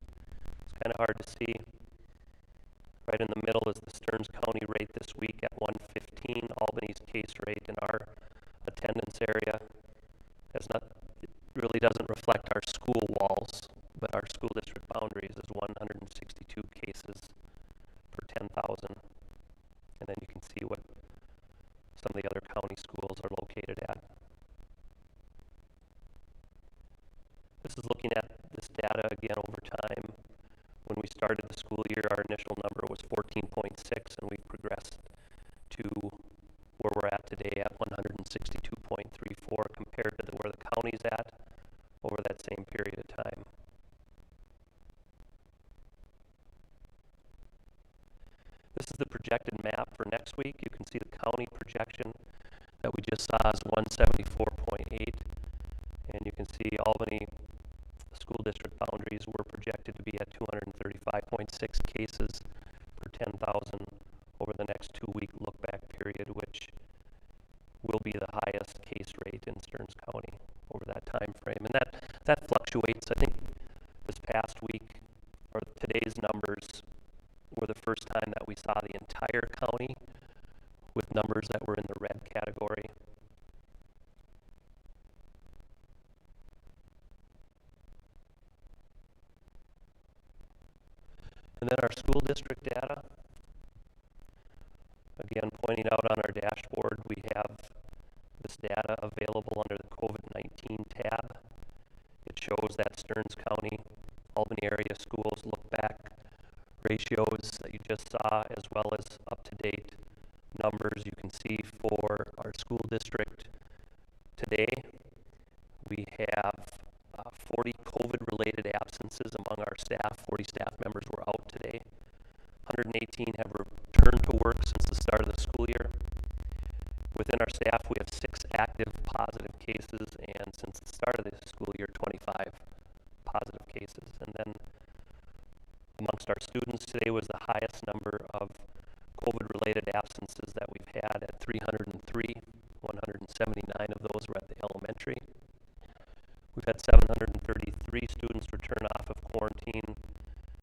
It's kind of hard to see. Right in the middle is the Stearns County rate this week at 115. Albany's case rate in our attendance area it really doesn't reflect our school walls, but our school district boundaries is 162 cases per 10,000. And then you can see what some of the other county schools are located at. This is looking at this data again over time. When we started the school year, our initial number was 14.6, and we've progressed to where we're at today at 162.34 compared to where the county's at over that same period of time. This is the projected map for next week. You can see the county projection that we just saw is 174.8, and you can see Albany school district boundaries were projected to be at 235.6 cases per 10,000 over the next 2-week look That fluctuates. I think this past week, or today's numbers, were the first time that we saw the entire county with numbers that were in the red category. And then our school district data, again pointing out on our dashboard, we have this data available under the COVID-19 tab. It shows that Stearns County, Albany area schools look back ratios that you just saw, as well as up-to-date numbers. You can see for our school district today, we have 40 COVID-related absences among our staff. 40 staff members were out today. 118 have returned to work since the start of the school year. Within our staff, we have 6 active positive cases, and since the start of the school year, 25 positive cases. And then amongst our students, today was the highest number of COVID-related absences that we've had at 303. 179 of those were at the elementary. We've had 733 students return off of quarantine,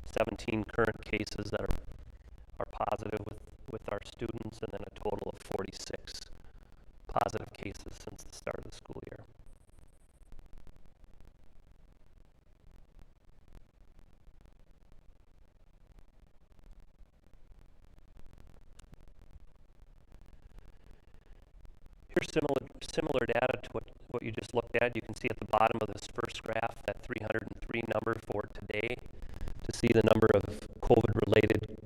17 current cases that are positive with our students, and then a total of 46 positive cases since the start of the school year. Here's similar data to what you just looked at. You can see at the bottom of this first graph that 303 number for today to see the number of COVID-related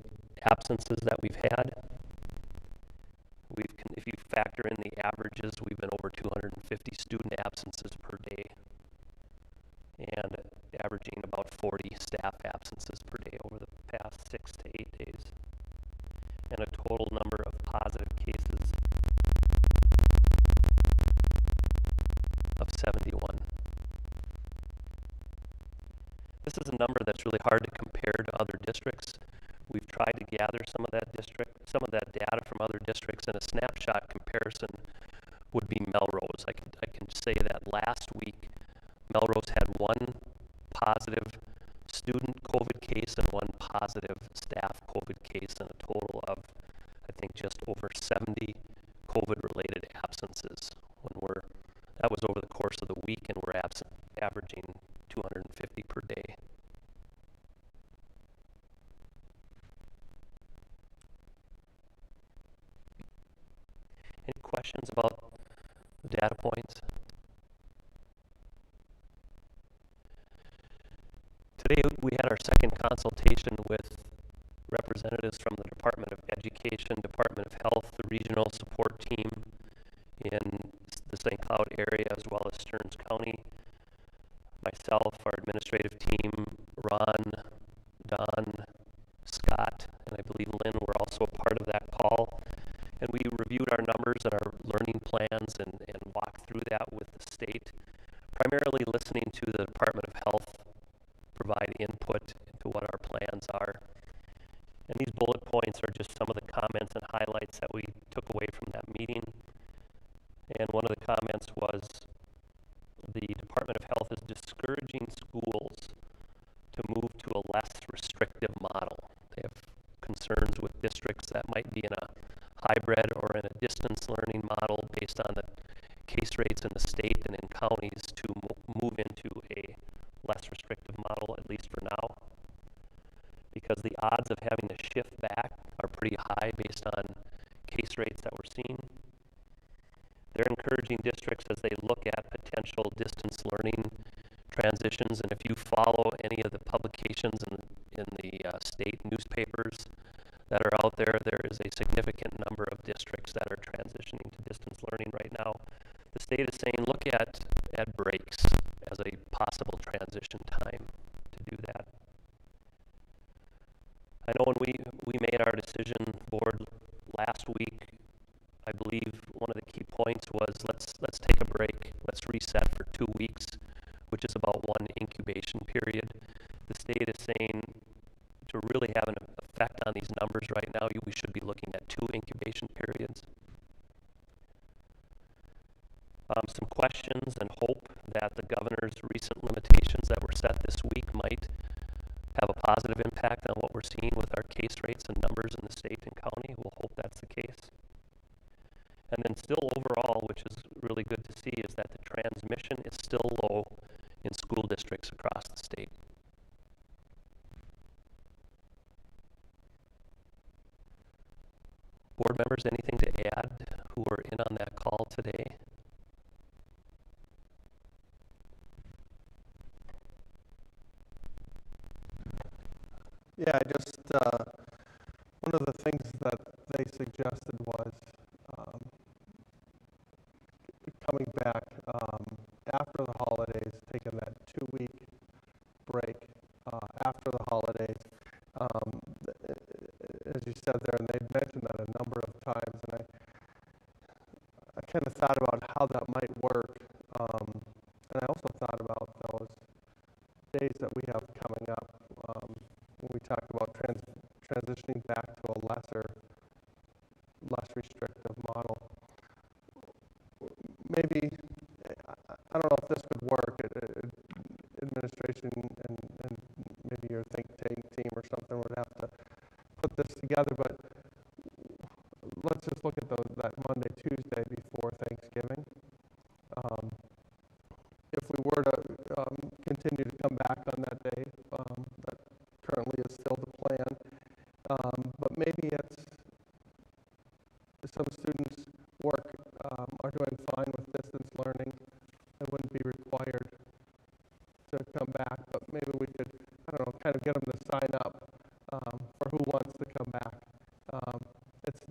absences that we've had. If you factor in the averages, we've been over 250 student absences per day and averaging about 40 staff absences per day over the past 6 to 8 days. And a total number of positive cases of 71. This is a number that's really hard to compare to other districts. We've tried to gather some of that data from other districts, and a snapshot comparison would be Melrose. I can say that last week, Melrose had 1 positive student COVID case and 1 positive staff COVID case, and a total of, I think, just over 70 COVID-related absences. That was over the course of the week, and we're averaging 250 per day. Any questions about the data points? Today we had our second consultation with representatives from the Department of Education, Department of Health, the regional support team in the St. Cloud area, as well as Stearns County. Myself, our administrative team, Ron, Don, Scott, and I believe Lynn were also a part of that call. And we reviewed our numbers and our learning plans and walked through that with the state, primarily listening to the Department of Health provide input into what our plans are. And these bullet points are just some of the comments and highlights that we took away from that meeting. And one of the comments was the Department of Health is discouraging schools to move to a less restrictive model. They have concerns with districts that might be in a hybrid or in a distance learning model based on the case rates in the state and in counties to move into a less restrictive model, at least for now, because the odds of having to shift back are pretty high based on case rates that we're seeing. They're encouraging districts as they look at potential distance learning transitions, and if you follow any of the publications in the state newspapers that are out there, there is a significant number of districts that are transitioning to distance learning right now. The state is saying look at breaks as a possible transition time to do that. I know when we made our decision board last week, I believe one of the key points was let's take a break. Let's reset for 2 weeks, which is about 1 incubation period. The state is saying to really have an effect on these numbers right now, we should be looking at 2 incubation periods. Some questions and hope that the governor's recent limitations that were set this week might have a positive impact on what we're seeing with our case rates and numbers in the state and county. We'll hope that's the case. And then still overall, which is really good to see, is that the transmission is still low in school districts across the state. Board members, anything to add who were in on that call today? Yeah, one of the things that they suggested was coming back after the holidays, taking that 2-week break after the holidays. As you said there, and they'd mentioned that a number of times, and I kind of thought about how that might work, and I also thought about those days that we have coming up when we talk about transitioning back to a less restrictive model. Maybe, I don't know if this could work, administration and maybe your think tank team or something would have to put this together, but let's just look at that Monday, Tuesday before Thanksgiving. If we were to continue to come back on that day, that currently is still the plan, but maybe some students are doing fine with distance learning and wouldn't be required to come back, but maybe we could, I don't know, kind of get them to sign up for who wants to come back. It's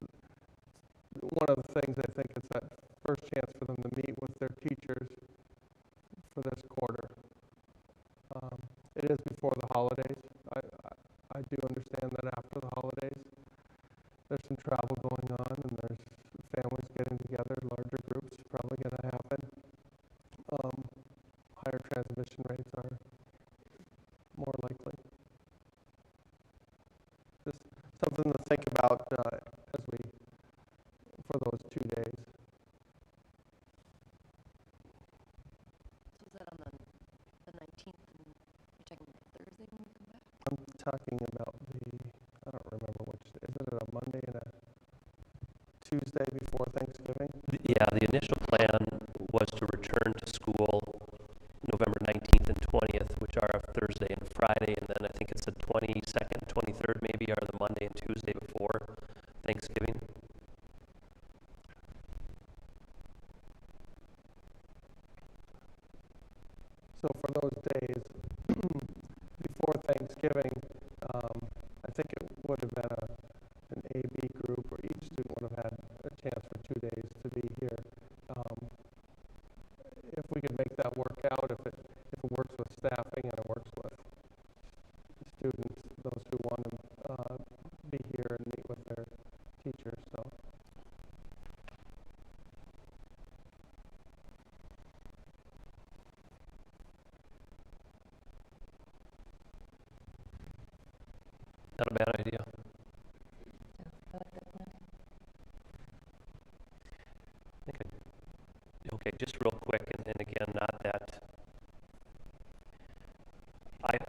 one of the things, I think, it's that first chance for them to meet with their teachers for this quarter. It is before the holidays. I do understand that after the holidays, there's some travel going on and there's families getting together, larger groups probably going to happen. Higher transmission rates are more likely. Just something to think about for those 2 days. So is that on the 19th, and you're talking Thursday when we come back? I'm talking about I don't remember which, isn't it a Monday and a Tuesday before Thanksgiving? Yeah, the initial plan was to return to school November 19th and 20th, which are a Thursday and Friday, and then I think it's the 22nd, 23rd maybe are the Monday and Tuesday before Thanksgiving. So for those days before Thanksgiving, I think it would have been an A-B group, or each student would have had a chance for 2 days to be here. If we could make that work out, if it works with staffing and it works with students, those who want to be here and meet with their teachers. So. Not a bad idea. I like that plan. Okay, just real quick, and again, not that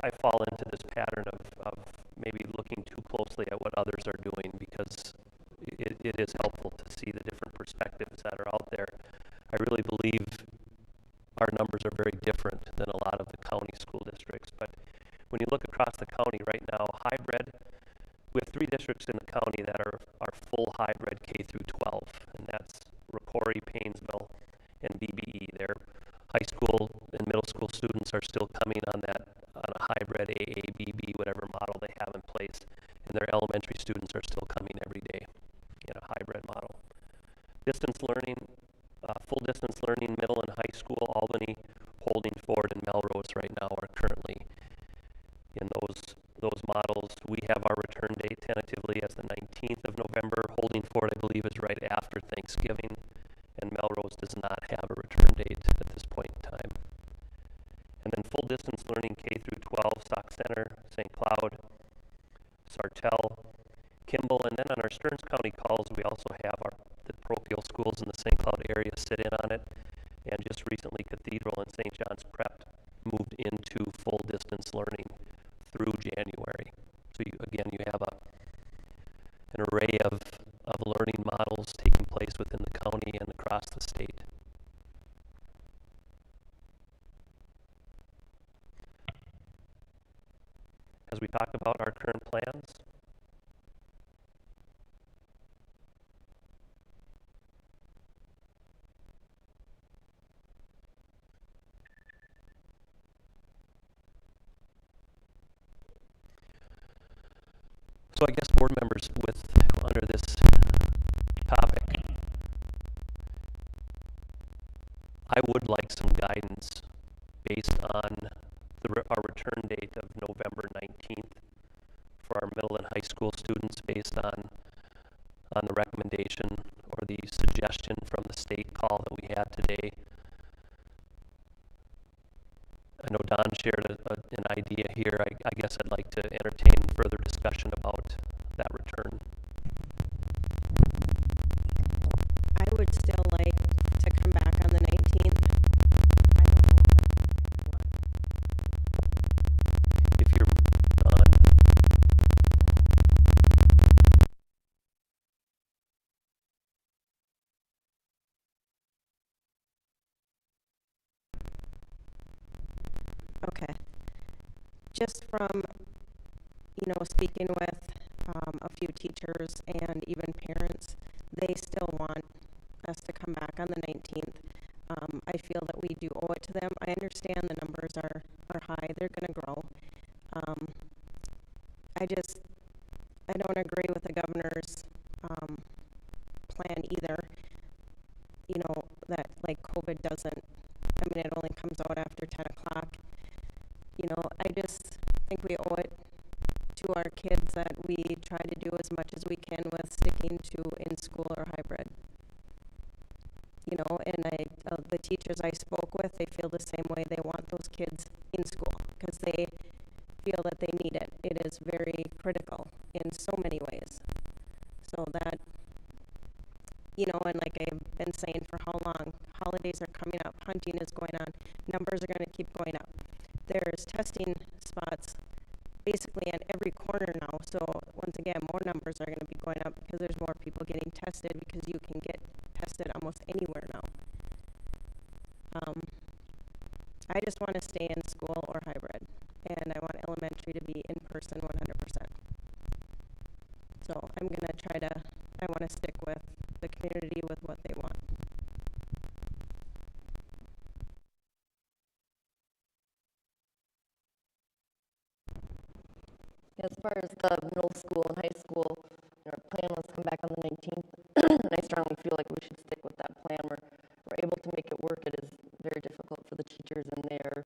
I fall into this pattern of maybe looking too closely at what others are doing, because it is helpful to see the different perspectives that are out there. I really believe our numbers are very different than a lot of the county school districts, but when you look across the county right now, hybrid, we have 3 districts in the county that are full hybrid K through 12, and that's Rocori, Painesville, and BBE. Their high school and middle school students are still coming on a hybrid AA, BB, whatever model they have in place, and their elementary students are still coming every day in a hybrid model. Distance learning, full distance learning, middle and high school, Albany, Holding Ford, and Melrose right now are currently in those models. We have our return date tentatively as the 19th of November. Holding Ford, I believe, is right after Thanksgiving, and Melrose does not have a return date at this point in time. And then full distance learning K through 12, Sauk Center, St. Cloud, Sartell, Kimball, and then on our Stearns County calls, we also have the parochial schools in the St. Cloud area sit in on it, and just recently Cathedral and St. John across the state. As we talk about our current plans, so I guess board members under this topic, I would like some guidance based on our return date of November 19th for our middle and high school students, based on the recommendation or the suggestion from the state call that we had today. I know Don shared an idea here. I guess I'd like to entertain further discussion about that return. I would still like to come back on the 19th. I don't know If you're on, Okay. Just from, speaking with a few teachers and even parents, they still want us to come back on the 19th. I feel that we do owe it to them. I understand the numbers are high. They're going to grow. I don't agree with the governor's plan either, that like COVID doesn't, it only comes out after 10 o'clock. I just think we owe it to our kids that we try to do as much as we can with sticking to in school or hybrid. And the teachers I spoke with, they feel the same way. They want those kids in school because they feel that they need it. It is very critical in so many ways. So that, and like I've been saying for how long, holidays are coming up, hunting is going on, numbers are going to keep going up. There's testing spots basically on every corner now. So once again, more numbers are going to be going up because there's more people getting tested, because you can get tested almost anywhere now. I just want to stay in school or hybrid, and I want elementary to be in person 100%. So I'm going to I want to stick with the community with what they want. As far as the middle school and high school, our plan was to come back on the 19th, and I strongly feel like we should stick with that plan. We're able to make it work. It is very difficult for the teachers, and they're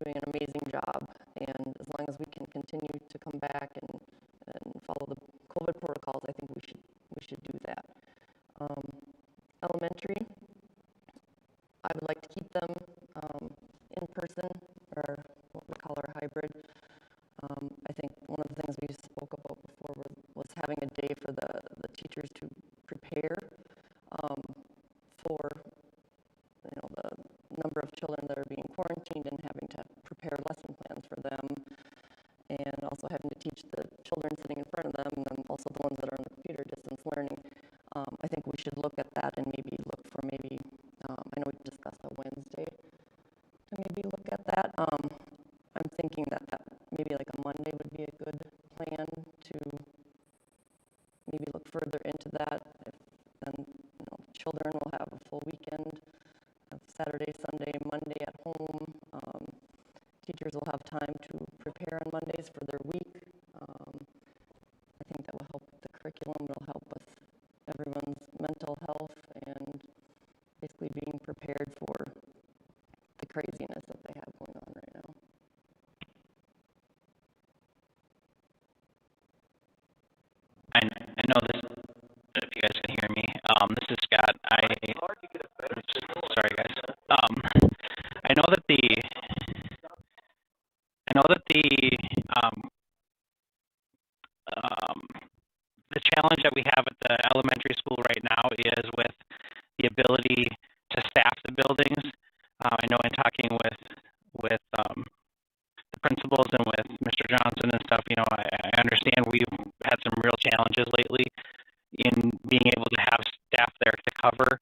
doing an amazing job. And as long as we can continue to come back and follow the COVID protocols, I think we should do that. Elementary, I would like to keep them in person, or what we call our hybrid. I think one of the things we spoke about before was having a day for the teachers to prepare for the number of children that are being quarantined, and having to prepare lesson plans for them, and also having to teach the children sitting in front of them, and then also the ones that are on the computer distance learning. I think we should look at that and maybe look for I know we discussed a Wednesday to maybe look at that. I'm thinking that maybe like a Monday would be a good plan to maybe look further into that. Then children will have a full weekend, have Saturday, Sunday, Monday at home. Teachers will have time to prepare on Mondays for their week. I think that will help with the curriculum. It'll help with everyone's mental health and basically being prepared for the craziness that they have going on right now. I know this, if you guys can hear me. This is Scott. Sorry guys. I know that the challenge that we have at the elementary school right now is with the ability to staff the buildings. I know in talking with the principals and with Mr. Johnson and stuff, I understand we've had some real challenges lately in being able to have staff there to cover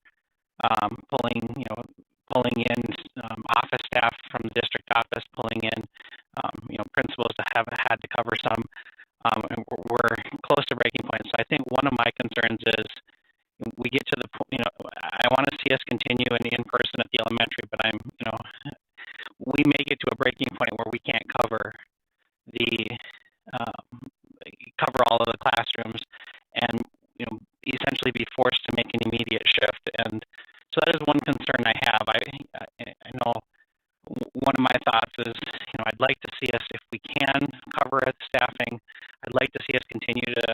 see us continue in person at the elementary, but we may get to a breaking point where we can't cover all of the classrooms, and essentially be forced to make an immediate shift. And so that is one concern I have. I know one of my thoughts is, I'd like to see us, if we can cover at staffing, I'd like to see us continue to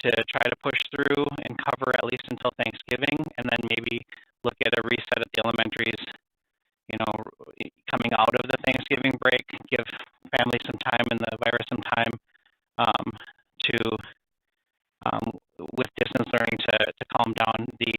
try to push through and cover at least until Thanksgiving, and then maybe look at a reset at the elementaries, coming out of the Thanksgiving break, give families some time and the virus some time to, with distance learning, to calm down the,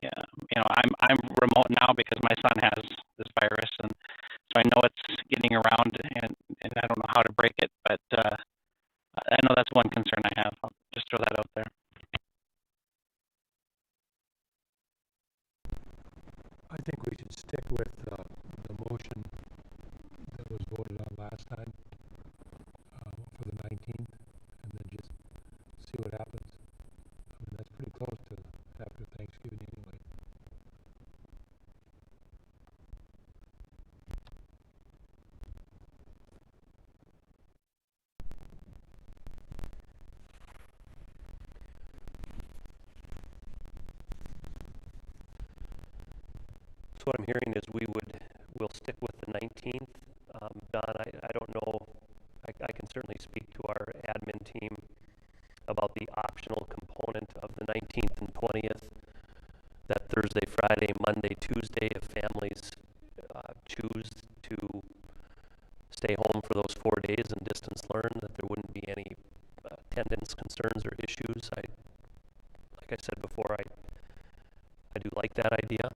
I'm remote now because my son has this virus, and so I know it's getting around, and I don't know how to break it, but I know that's one concern I have. I'll just throw that out there. I think we should stick with the motion that was voted on last time for the 19th, and then just see what happens. I mean, that's pretty close to after Thanksgiving anyway. So what I'm hearing is we'll stick with the 19th. Don, I don't know, I can certainly speak to our admin team about the optional component of the 19th and 20th, that Thursday, Friday, Monday, Tuesday, if families choose to stay home for those 4 days and distance learn, that there wouldn't be any attendance concerns or issues. Like I said before, I do like that idea.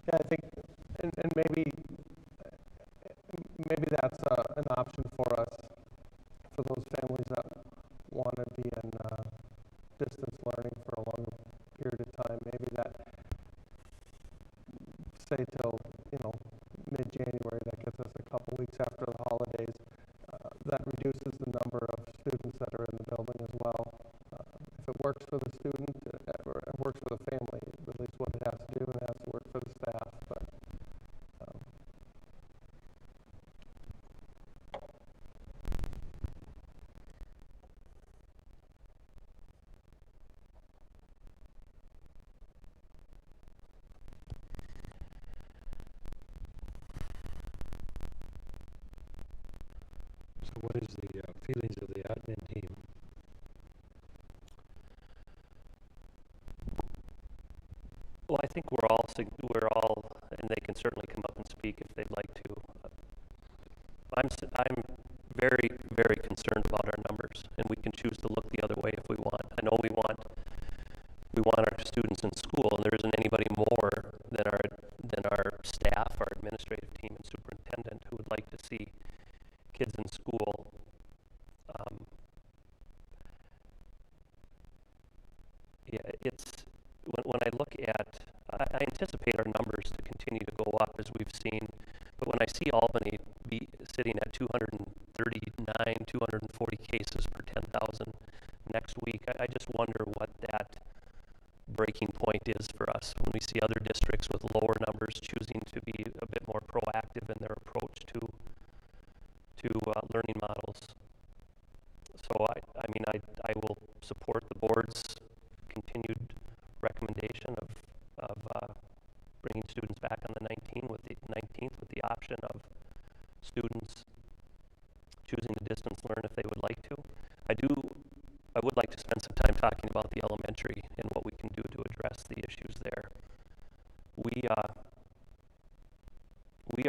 Yeah, I think, and maybe that's an option for us, for those families that want to be in distance learning for a longer period of time. Maybe that, say till mid-January, that gets us a couple weeks after the holidays. That reduces the number of students that are in the building as well. If it works for the student, it works for the family. At least what it has to do, and it has to work for the staff. But So what is the feelings of the admin team? Well, I think we're all, and they can certainly come up and speak if they'd like to. I'm very, very concerned about our numbers, and we can choose to look the other way if we want. I know we want our students in school, and there isn't anybody more than our staff, our administrative team, and superintendent who would like to see kids in school. It's when I look at, I anticipate our numbers to continue to go up as we've seen, but when I see Albany be sitting at 239, 240 cases per 10,000 next week, I just wonder what that breaking point is for us when we see other districts with lower numbers choosing to be a bit more proactive in their approach to learning models. So I will support the board's continued recommendation of bringing students back on the 19th with the option of students choosing to distance learn if they would like to. I would like to spend some time talking about the elementary and what we can do to address the issues there. We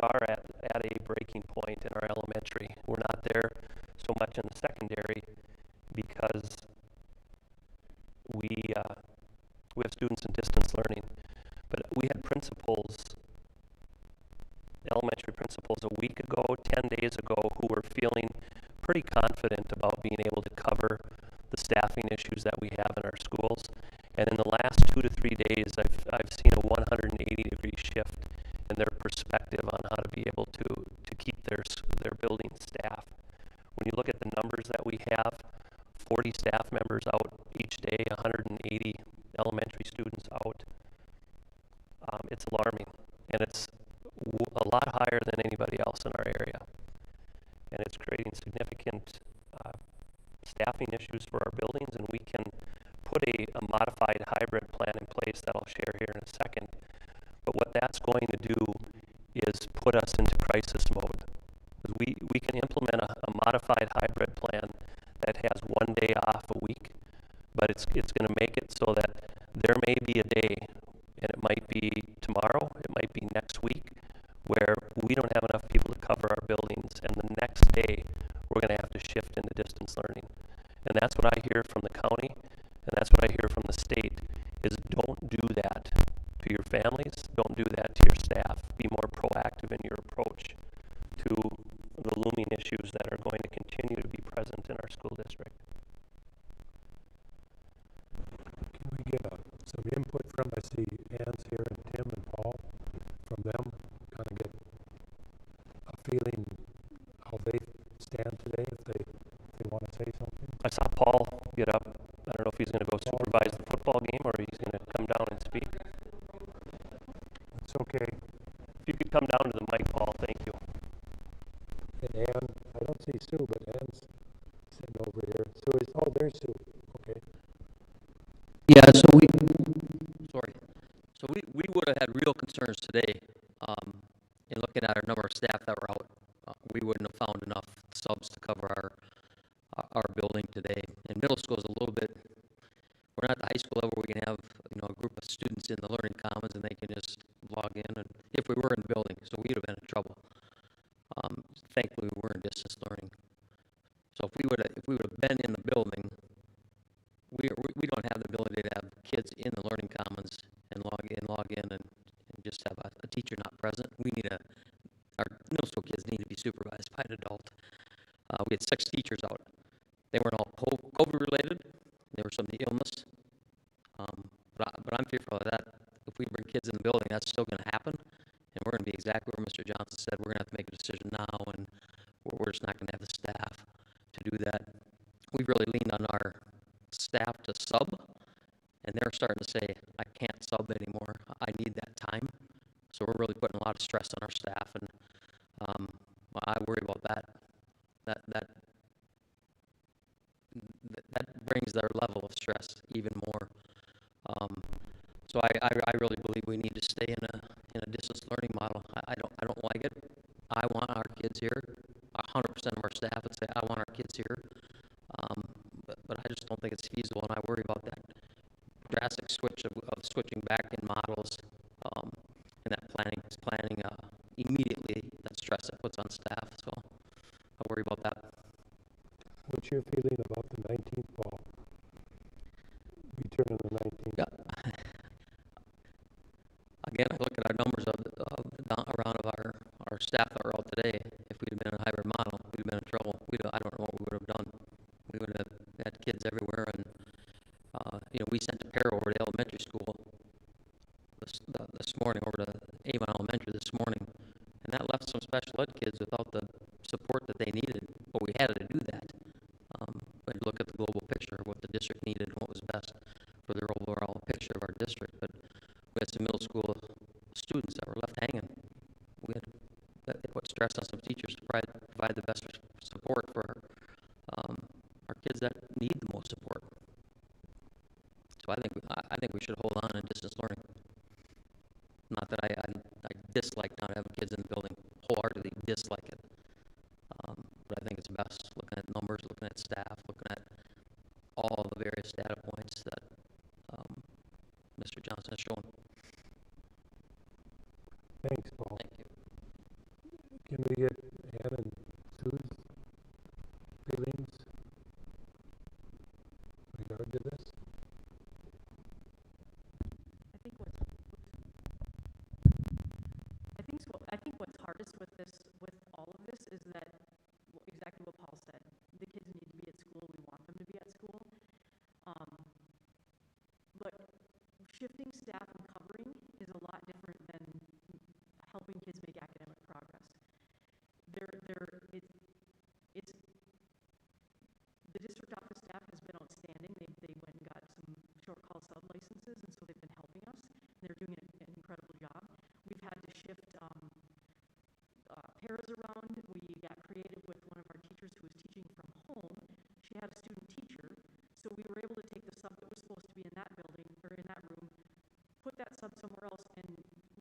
are at a breaking point in our elementary. We're not there so much in the secondary because we have students in distance learning, but we had elementary principals a week ago, 10 days ago, who were feeling pretty confident about being able to cover the staffing issues that we have in our schools. And in the last 2 to 3 days, I've seen a 180-degree shift in their perspective on how to be able to keep their building staffed. When you look at the we have 40 staff members out each day, 180 elementary students out. It's alarming, and it's a lot higher than anybody else in our area. And it's creating significant staffing issues for our buildings, and we can put a modified hybrid plan in place that I'll share here in a second. But what that's going to do is put us into crisis mode. We can implement a modified hybrid plan that has 1 day off a week, but it's going to make it so that there may be a day, and it might be tomorrow, it might be next week, where we don't have enough people to cover our buildings, and the next day we're going to have to shift into distance learning. And that's what I hear from the county, and that's what I hear from the state, is don't do that to your families, don't do that to your staff. Be more proactive in your approach to the looming issues that are going to continue to be present in our school district. Can we get some input from, I see Ann's here, and Tim and Paul, from them, kind of get a feeling how they stand today, if they want to say something? I saw Paul get up. I don't know if he's going to go supervise the football game or he's going to come down and speak. It's okay. If you could come down to the mic, Paul, thank you. And Ann, I don't see Sue, but Ann's sitting over here. Sue is, oh, there's Sue. Okay. Yeah, so we would have had real concerns today in looking at our number of staff that were out. We wouldn't have found enough subs to cover our building today. And middle school is a little bit, we're not at the high school level where we can have a group of students in the learning commons and they can just log in, and if we were in the building, so we'd have been in trouble. Thankfully, we were in distance learning. So if we would have been in the building, we don't have the ability to have kids in the learning commons and log in and just have a teacher not present. Our middle school kids need to be supervised by an adult. We had 6 teachers out. They weren't all COVID related. There was some illness. But I'm fearful of that. If we bring kids in the building, that's still going to happen. And we're going to be exactly where Mr. Johnson said. We're going to have to make a decision now, and we're just not going to have the staff to do that. We've really leaned on our staff to sub, and they're starting to say, I can't sub anymore. I need that time. So we're really putting a lot of stress on our staff, and I worry about that. That brings their level of stress even more. So I really believe we need to stay in a distance learning model. I don't like it. I want our kids here. 100% of our staff would say, I want our kids here. But I just don't think it's feasible, and I worry about that drastic switch of switching back in models, and that planning immediately, that stress it puts on staff. So I worry about that. What's your feeling about the 19th ball? Return on the 19th. Yeah. Again, I look at our numbers of our staff that are out today. If we'd have been in a hybrid model, we'd have been in trouble. I don't know what we would have done. We would have had kids everywhere, and we sent a pair over to elementary school this morning, over to Avon Elementary this morning, and that left some special ed kids without the support that they needed. But we had to do that. But look at the global picture of what the district needed and what was best for their overall picture of our district. But we had some middle school students that were left hanging. That put stress on some teachers to provide the best support for our kids that need the most support. So I think we should hold on in distance learning. Not that I dislike not having kids in the building, wholeheartedly dislike it. But I think it's best looking at numbers, looking at staff, looking at all the various data points that Mr. Johnson has shown. Thanks, Paul. Thank you. Can we get Ann and Sue's feelings regard to this? I think what's hardest with all of this is that exactly what Paul said. The kids need to be at school. We want them to be at school. But shifting staff and covering is a lot different than helping kids make academic progress. absences, and so they've been helping us. And they're doing an incredible job. We've had to shift pairs around. We got creative with one of our teachers who was teaching from home. She had a student teacher, so we were able to take the sub that was supposed to be in that building or in that room, put that sub somewhere else, and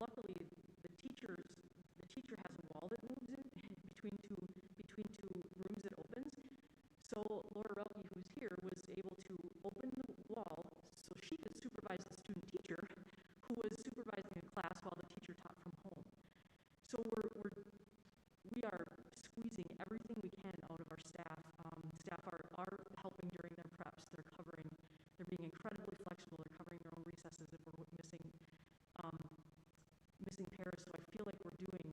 luckily the teacher has a wall that moves in between two rooms that opens. So Laura Relke, who's here, was able to open the wall so she could supervise the student teacher who was supervising a class while the teacher taught from home. So we are squeezing everything we can out of our staff. Staff are helping during their preps. They're being incredibly flexible. They're covering their own recesses if we're missing pairs. So I feel like we're doing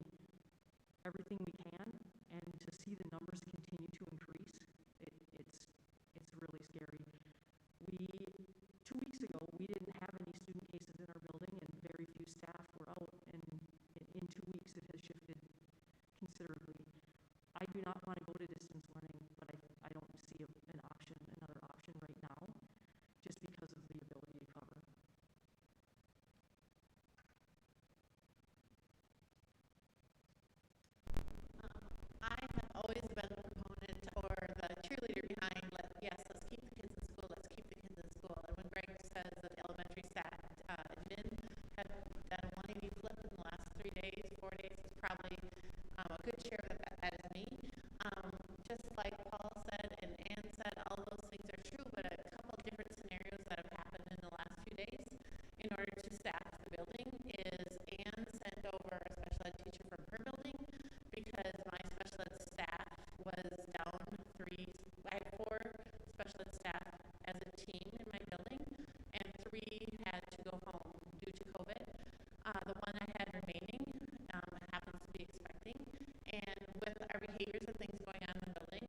everything we can, and to see the numbers continue to increase, it's really scary. 2 weeks ago, we didn't have any student cases in our building, and very few staff were out, and in 2 weeks it has shifted considerably. I do not want to go to distance learning, but I don't see another option right now, just because of the ability to cover. I have always been the proponent or the cheerleader behind, let's keep the kids in school, let's keep the kids in school. And when Greg says that the elementary staff admin have done 180 flip in the last 3 days, 4 days, it's probably a good share of that is me. Just like Paul said and Ann said, all of those things are true, but a couple different scenarios that have happened in the last few days in order to staff the building is Ann sent over a special ed teacher from her building because my special ed staff was down 3. I had 4 special ed staff as a team in my building, and 3 had to go home due to COVID. The one I had remaining happens to be expecting, and with our behaviors and things going on in the building,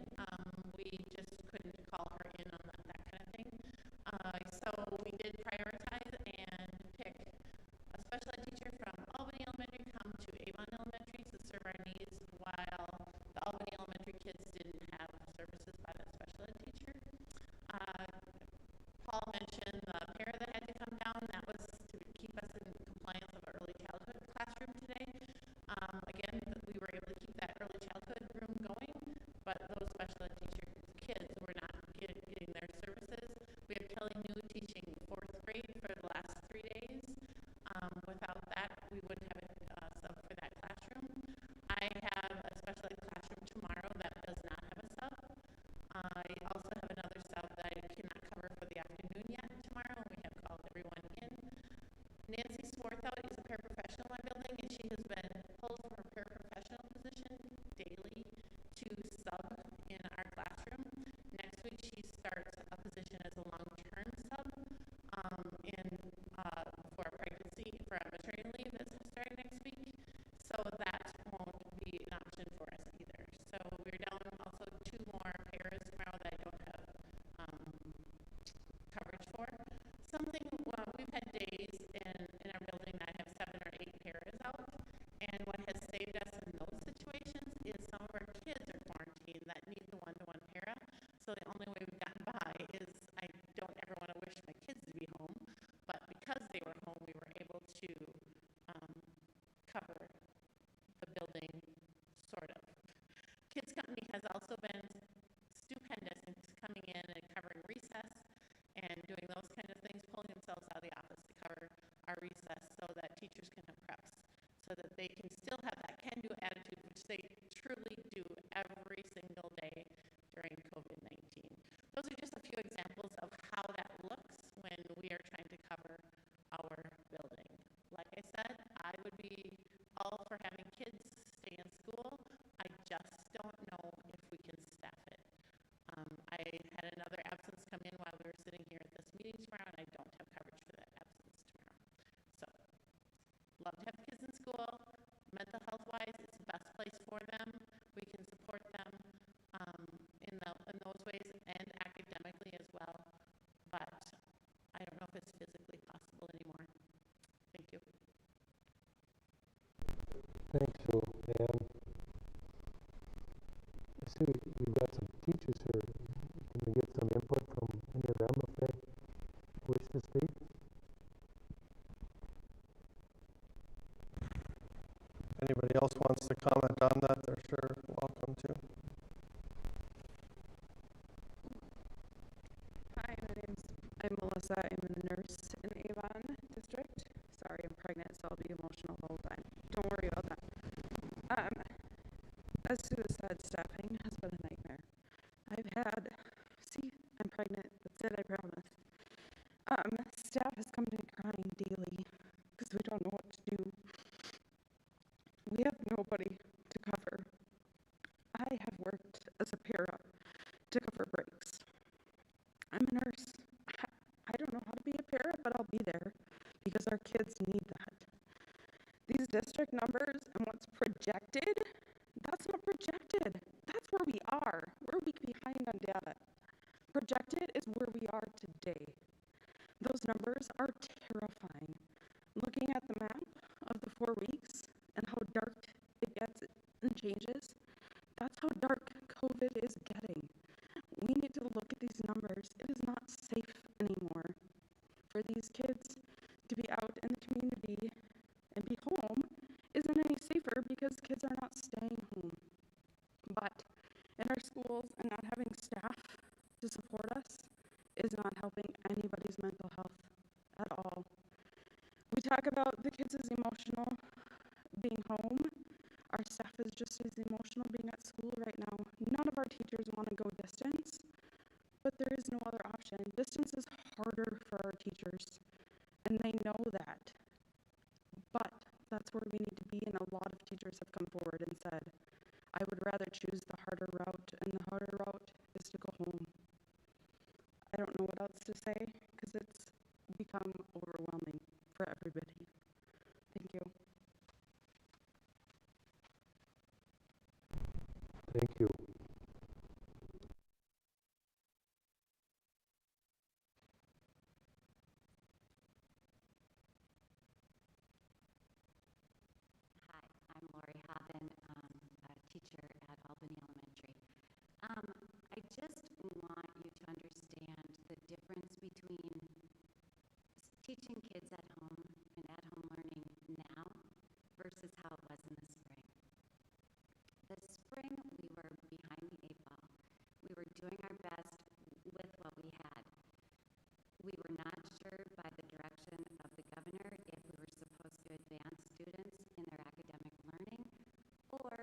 we just couldn't call her in on that kind of thing. So we did prioritize and pick a special ed teacher from Albany Elementary come to Avon Elementary to serve our needs while the Albany Elementary kids didn't have services by that special ed teacher. Paul mentioned the para that had to come down. That was to keep us in compliance of our early childhood classroom today. Again, we were able to keep that early childhood room going, but those special ed teacher kids were not getting their services. We have Kelly New teaching 4th grade for the last 3 days. Without that, we wouldn't have a sub for that classroom. I have a special ed classroom tomorrow that does not have a sub. I also have another sub that I cannot cover for the afternoon yet tomorrow. We have called everyone in. Nancy Swarthout is a paraprofessional in my building, and she has been pulled from her paraprofessional position daily to sub in our classroom. Next week, she starts a position as a long-term sub for a pregnancy, for a maternity leave that's starting next week. So that won't be an option for us either. So we're down also 2 more pairs tomorrow that I don't have coverage for. We've had days in our building that have 7 or 8 pairs out, and what has saved us in those situations is some of our kids are quarantined that need the one-to-one para. So the only way we've gotten by is I don't ever want to wish my kids to be home, but because they were home, we were able to cover the building, sort of. Kids Company has also been stupendous in coming in and covering recess and doing those kind of things, pulling themselves out of the office to cover our recess so that teachers can have preps, so that they can still have that can-do attitude, which they truly do every single day during COVID-19. Those are just a few examples of how that looks when we are trying to cover our building. Like I said, I would be all for having kids stay in school. I just don't know if we can staff it. I had another absence come in while we were sitting here at this meeting tomorrow, and I don't have coverage for that absence tomorrow. So I'm Melissa. I'm a nurse in Avon District. Sorry, I'm pregnant, so I'll be emotional the whole time. Don't worry about that. As Sue said, staffing has been a nightmare. I'm pregnant. That's it, I promise. Staff has come to me crying daily because we don't know what to do. We have nobody to cover. I have worked as a para to cover breaks. I'm a nurse. I don't know how to be a para, but I'll be there because our kids need that. These district numbers and what's projected, that's not projected. That's where we are. We're a week behind on data. Projected is where we are today. Those numbers are terrifying. Looking at the map of the 4 weeks and how dark it gets and changes, that's how dark COVID is getting. We need to look at these numbers. It is not safe anymore for these kids to be out in the community and be home. Isn't any safer because kids are not staying home. But in our schools and not having staff to support us is not helping anybody's mental health at all. We talk about the kids as emotional being home. Our staff is just as emotional being at school right now. None of our teachers want to go distance, but there is no other option. Distance is harder for our teachers, and they know that. But that's where we need to be, and a lot of teachers have come forward and said, I would rather choose the harder route, and the harder route is to go home. I don't know what else to say, because it's become overwhelming for everybody. Thank you. Thank you. Hi, I'm Lori Hoppen, a teacher at Albany Elementary. I just want you to understand the difference between teaching kids at home and at-home learning now versus how it was in the spring. The spring, we were behind the 8 ball. We were doing our best with what we had. We were not sure by the direction of the governor if we were supposed to advance students in their academic learning or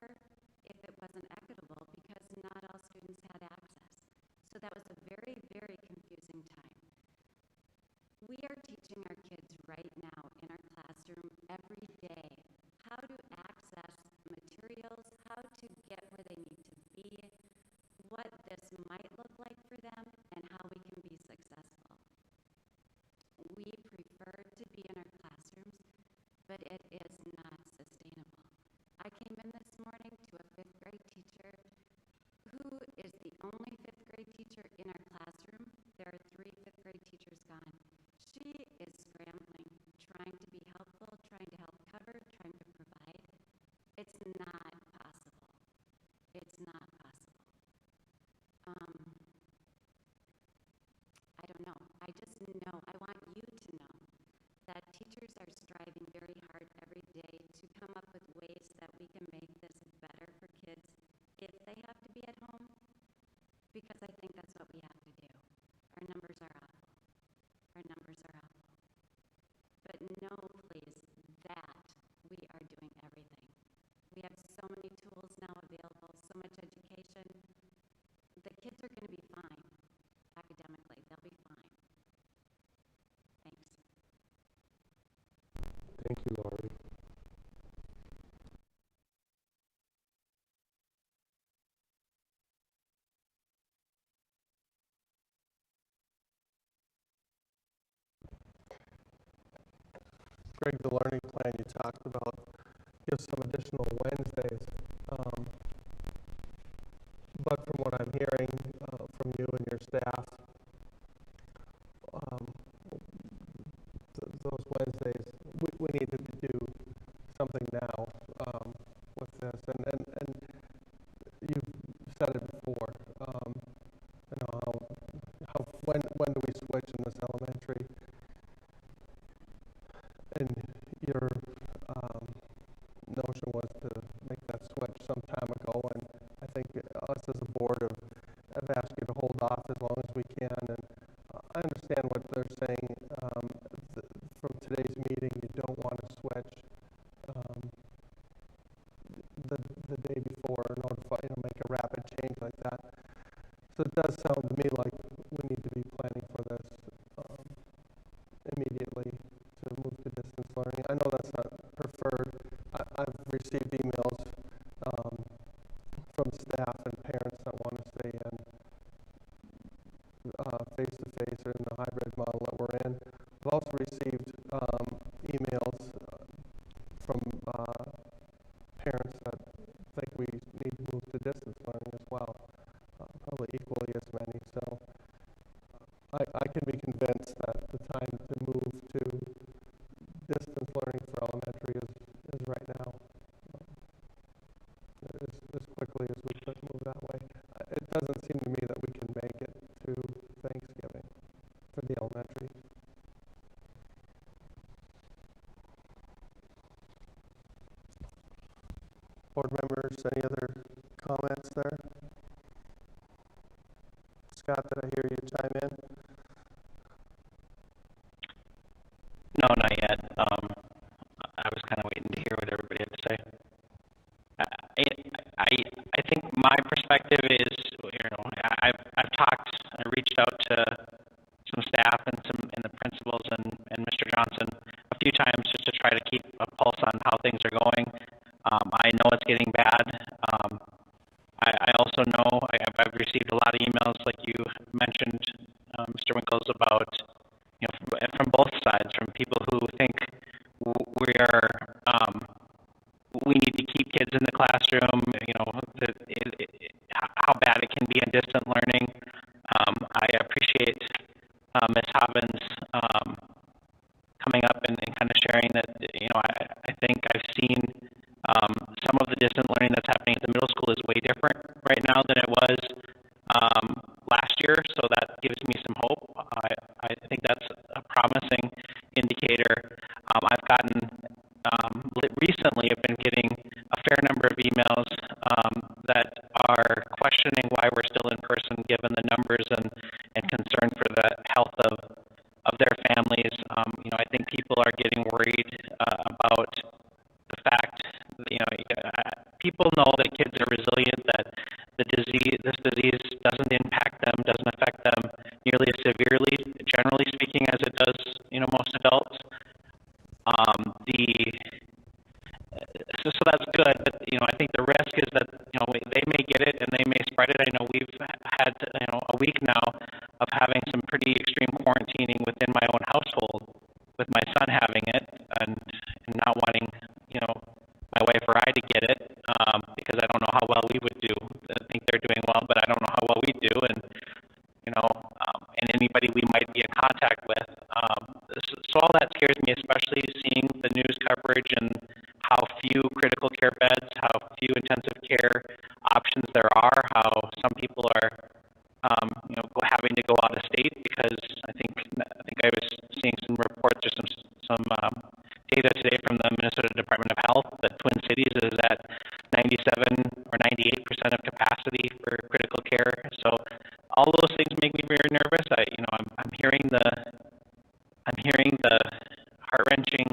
if it wasn't equitable because not all students had access. So that was a very, very confusing time. We are teaching our kids right now in our classroom every day how to access materials, how to get where they need to be, what this might look like for them, and how we can be successful. We prefer to be in our classrooms, but it is not sustainable. I came in this morning to a 5th grade teacher who is the only 5th grade teacher in our classroom. There are 3 5th grade teachers gone. She is scrambling, trying to be helpful, trying to help cover, trying to provide. It's not possible. It's not possible. I don't know. I just know, I want you to know that teachers are striving very hard every day to come up with ways that we can make this better for kids if they have to be at home, because I think that's what we have to do. Our numbers are awful. Our numbers are awful. But know, please, that we are doing everything. We have so many tools now available, so much education. The kids are going to be fine academically. They'll be fine. Thanks. Thank you, Laurie. Greg, the learning plan you talked about gives some additional Wednesdays. But from what I'm hearing from you and your staff, those Wednesdays, we need to do something now with this. And you've said it before, you know, when do we switch in this elementary? And your notion was to make that switch So it does sound to me like we need to be planning for this immediately to move to distance learning. I know that's not preferred. I've received emails from staff and parents that want to stay in face-to-face or in the hybrid model that we're in. I've also received emails from parents that think we need to move to distance learning as well, probably equally as many. So I can be convinced that the time to move to distance learning for elementary is right now, as quickly as we could move that way. It doesn't seem to me that we can make it to Thanksgiving for the elementary. Board members, any other comments there? Scott, did I hear you chime in? No, not yet. I was kind of waiting to hear what everybody had to say. I think my perspective is, I've talked, I reached out to some staff and the principals and Mr. Johnson a few times just to try to keep a pulse on how things are going. I know it's getting bad. I also know I've received a lot of emails, like you mentioned, Mr. Winkles, about from both sides, from people who think we need to keep kids in the classroom. How bad it can be in distant learning. I appreciate Ms. Hobbins coming up and kind of sharing that. I think I've seen some of the distant learning that's happening at the middle school is way different right now than it was last year, so that gives me some hope. I think that's a promising indicator. I've gotten recently, I've been getting a fair number of emails that are questioning why we're still in person given the numbers and concern for the health of their families. I think people are getting worried about the fact that, people know that kids are resilient, that this disease doesn't impact them, doesn't affect them nearly as severely, generally speaking, as it does, most adults. So that's good, but I think the risk is that they may get it and they may spread it. I know we've had a week now of having some pretty extreme quarantining within my own household, with my son having it and not wanting my wife or I to get it because I don't know how well we would do. I think they're doing well, but I don't know how well we do, and and anybody we might be in contact with. So all that scares me, especially seeing the news coverage and how few critical care beds, how few intensive care options there are, how some people are, having to go out of state because I think I was seeing some reports or some data today from the Minnesota Department of Health that Twin Cities is at 97 or 98% of capacity for critical care. So all those things make me very nervous. I'm hearing the heart-wrenching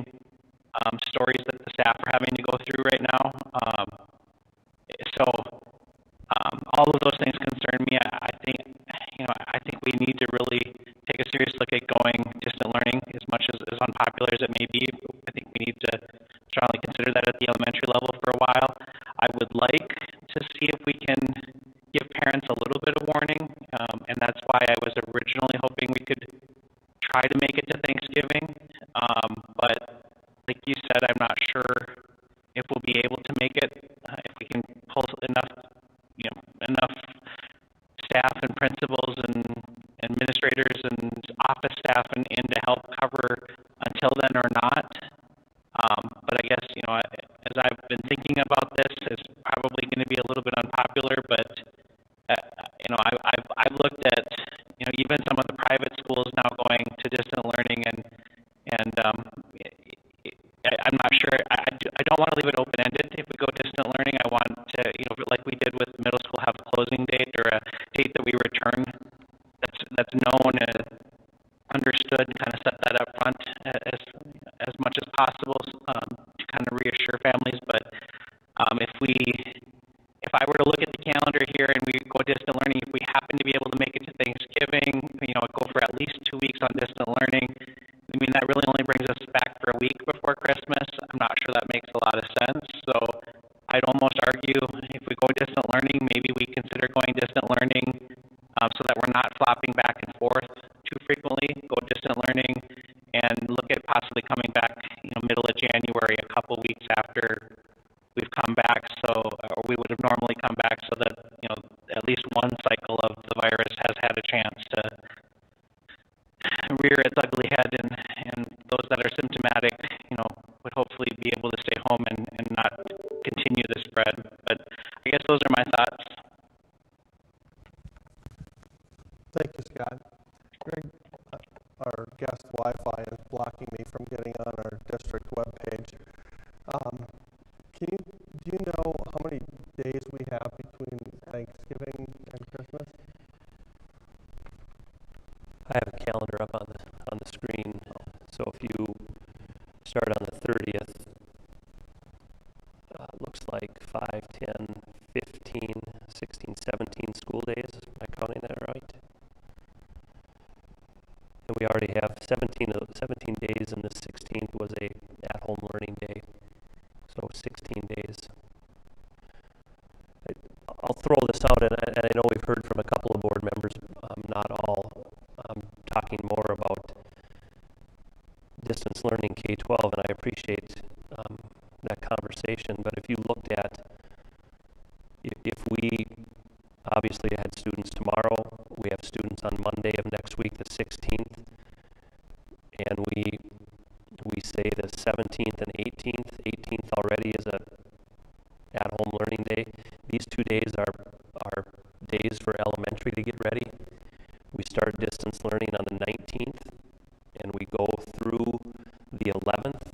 stories that the staff are having to go through right now. All of those things concern me. I think we need to really take a serious look at going distant learning, as much as unpopular as it may be. I think we need to strongly consider that at the elementary level for a while. I would like to see if we can give parents a little bit of warning, and that's why I was originally hoping we could try to make it to Thanksgiving. But like you said, I'm not sure if we'll be able to make it, if we can pull enough staff and principals and administrators and office staff in to help cover until then or not. But I guess, as I've been thinking about this, it's probably going to be a little bit unpopular, but I've looked at, even some of the private schools now going to distant learning, and I'm not sure. I don't want to leave it open-ended. If we go distant learning, I want to, like we did with middle school, have a closing date or a date that we return that's known and understood, kind of set that up front as much as possible to kind of reassure families. But if I were to look at the calendar here and we go distant learning, if we we happen to be able to make it to Thanksgiving, go for at least 2 weeks on distant learning, I mean, that really only brings us back for a week before Christmas. I'm not sure that makes a lot of sense. So I'd almost argue if we go distant learning, maybe we consider going distant learning so that we're not flopping back and forth too frequently. Go distant learning and look at possibly coming back, middle of January, a couple weeks after we've come back. So, or we would have normally come back, so that at least one cycle of the virus has had a chance to rear its ugly head, and those that are symptomatic, would hopefully be able to stay home and not continue the spread. But I guess those are my thoughts. Thank you, Scott. Greg, our guest Wi-Fi is blocking me from getting on our district webpage. Do you know how many days we have between Thanksgiving and Christmas? I have a calendar up on the screen. So if you start on the 30th, looks like 5, 10, 15, 16, 17 school days. Am I counting that right? And we already have 17 days, and the 16th was a at-home learning day. So 16 days. I'll throw this out, and I know we've heard from a couple of board members, not all, talking more about distance learning K-12, and I appreciate that conversation. But if you looked at, if we obviously had students tomorrow, we have students on Monday of next week, the 16th, and we say the 17th and 18th. 18th already is a at-home learning day. These 2 days are days for elementary to get ready. We start distance learning on the 19th, and we go through the 11th.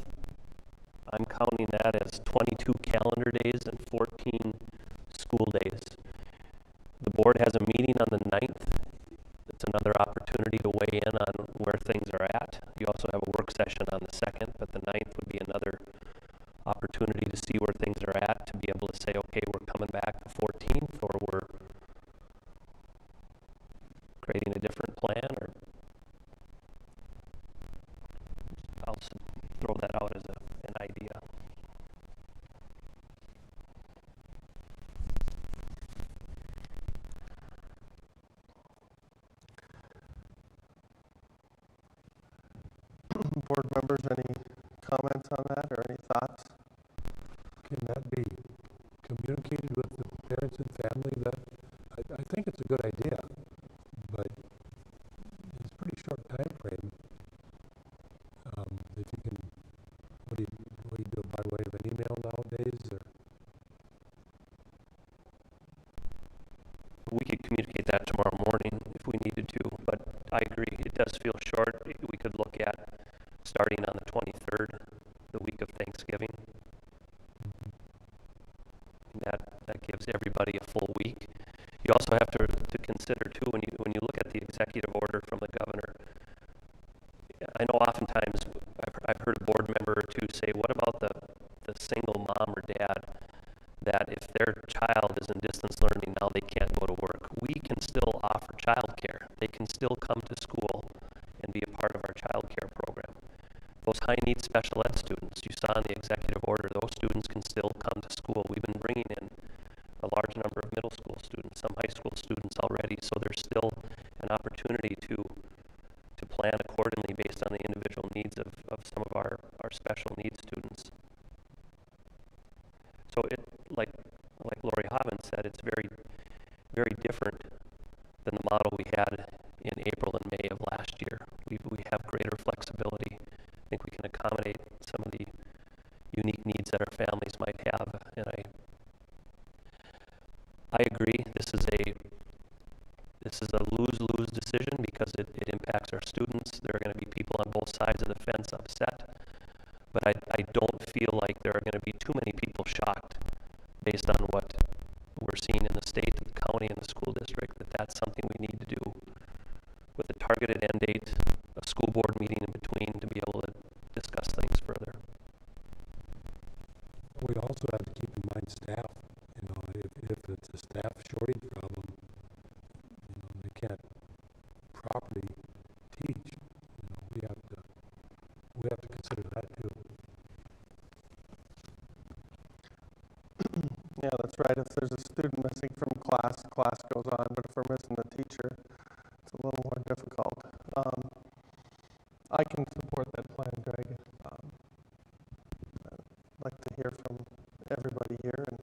I'm counting that as 22 calendar days and 14 school days. The board has a meeting on the 9th. It's another opportunity to weigh in on where things are at. You also have a work session on the 2nd, but the 9th would be another opportunity to see where things are at, to be able to say, okay, we're coming back the 14th, or we're creating a different plan, or I'll throw that out as an idea. Board members, any comments on that or any thoughts? Can that be communicated with the parents and family? That I think it's a good idea, but it's a pretty short time frame. If you can, what do you do by way of an email nowadays, or? We could communicate that tomorrow morning if we needed to, but I agree, it does feel short. We could look at starting on the 23rd, the week of Thanksgiving. That gives everybody a full week. You also have to consider too, when you look at the executive order from the governor. I know oftentimes I've heard a board member or two say, what about the single mom or dad that if their child is in distance learning now, they can't go to work? We can still offer childcare. They can still come to school and be a part of our childcare program. Those high needs special ed students you saw in the executive order, those students can still come to school. We've been bringing in a large number of middle school students, some high school students already, so there's still an opportunity to plan accordingly based on the individual needs of some of our special needs students. So it, like Lori Hobbin said, it's very, very different than the model we had in April and May of last year. We have greater flexibility. I think we can accommodate some of the unique needs that our families might have, and I agree. This is a lose-lose decision because it impacts our students. There are going to be people on both sides of the fence upset, but I don't feel like there are going to be too many people shocked based on what we're seeing in the state, the county, and the school district, that that's something we need to do with a targeted end date, a school board meeting in between to be able to discuss things further. We also have to keep in mind staff. If it's a staff shortage problem, can't properly teach. You know, we have to consider that too. Yeah, that's right. If there's a student missing from class, class goes on, but if we're missing the teacher, it's a little more difficult. I can support that plan, Greg. I'd like to hear from everybody here. And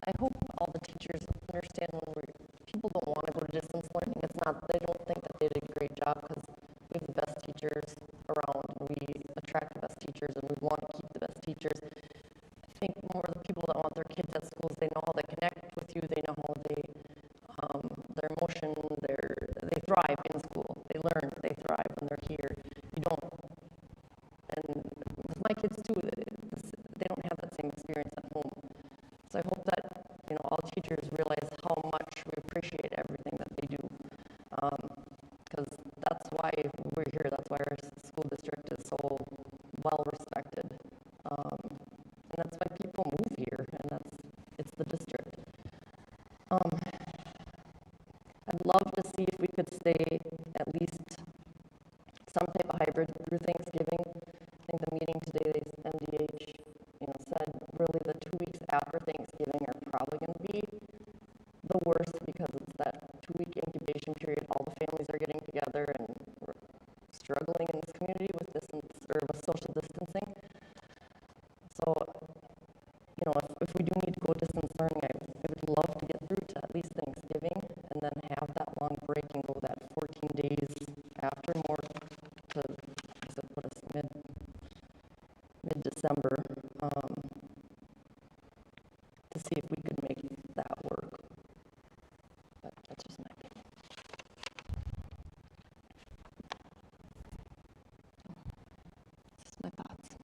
I hope all the teachers understand when people don't want to go to distance learning. It's not, they don't think that they did a great job because we have the best teachers around and we attract the best teachers and we want to keep the best teachers. I think more of the people that want their kids at schools, they know how they connect with you, they know how they, their emotion, they thrive in school. They learn, they thrive when they're here. You don't, and with my kids too, they don't have that same experience at home. So I hope that, you know, all teachers realize how much we appreciate everything that they do. Because that's why we're here. That's why our school district is so well respected. And that's why people move here, and it's the district. I'd love to see if we could stay at least some type of hybrid through Thanksgiving. I think the meeting today, MDH, said really the 2 weeks after Thanksgiving are probably going to be the worst because it's that 2-week incubation period. All the families are getting together and we're struggling in this community with with social distancing. So, if we do need to go distance learning, I would love to get through to at least Thanksgiving and then have that long break and go that 14 days after more to, put us mid-December, to see if we could make that work. But that's just my opinion. Just my thoughts.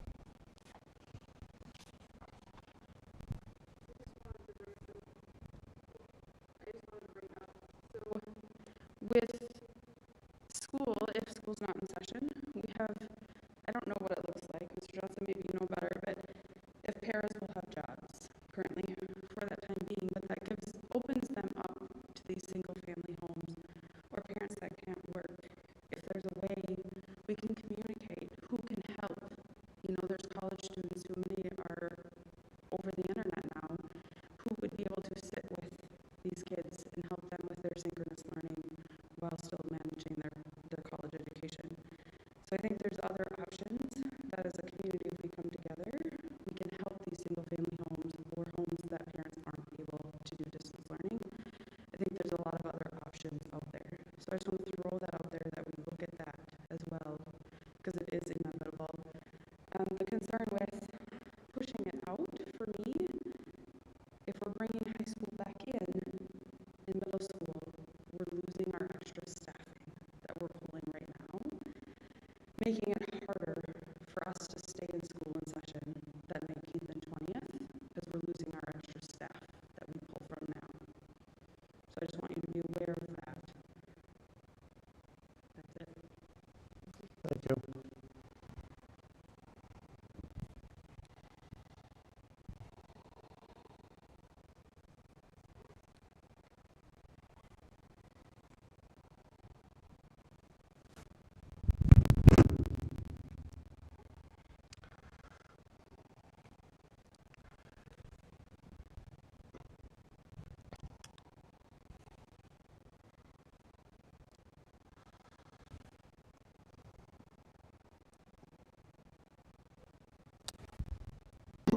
With school, if school's not in session, we have, I don't know what it looks like, Mr. Johnson, maybe you know better, but if paras will have jobs currently for that time being, but that opens them up to these single-family homes or parents that can't work. If there's a way we can communicate who can help, there's college students who many are over the internet now, who would be able to sit with these kids and help them with their synchronous learning while still managing their college education. So I think there's other options that as a community, if we come together, we can help these single-family homes or homes that parents aren't able to do distance learning. I think there's a lot of other options out there. So I just want to throw that out there that we look at that as well, because it is inevitable. The concern with pushing it out, for me, if we're bringing high school back in middle school, we're losing our extra staffing that we're pulling right now, making it harder for us to stay in school in session that 19th and 20th, because we're losing our extra staff that we pull from now. So I just want you to be aware of that. That's it. thank you.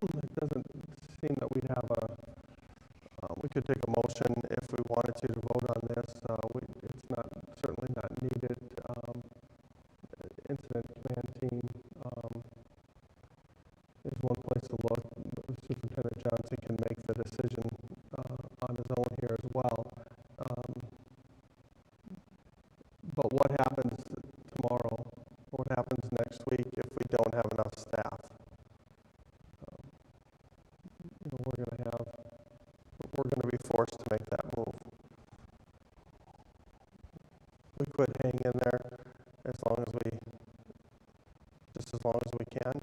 It doesn't seem that we'd have we could take a motion if we wanted to vote on this. It's certainly not needed. Incident command team is one place to look. Superintendent Johnson can make the decision on his own here as well. But what happens tomorrow? What happens next week if we don't have enough staff? We're going to be forced to make that move. We could hang in there just as long as we can.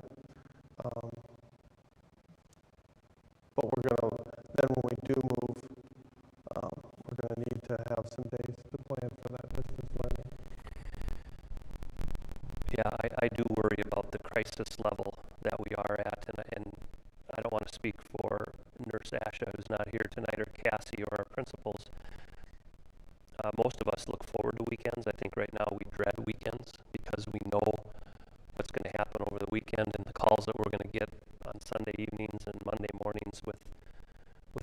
crisis level that we are at, and I don't want to speak for Nurse Asha, who's not here tonight, or Cassie, or our principals. Most of us look forward to weekends. I think right now we dread weekends because we know what's going to happen over the weekend and the calls that we're going to get on Sunday evenings and Monday mornings with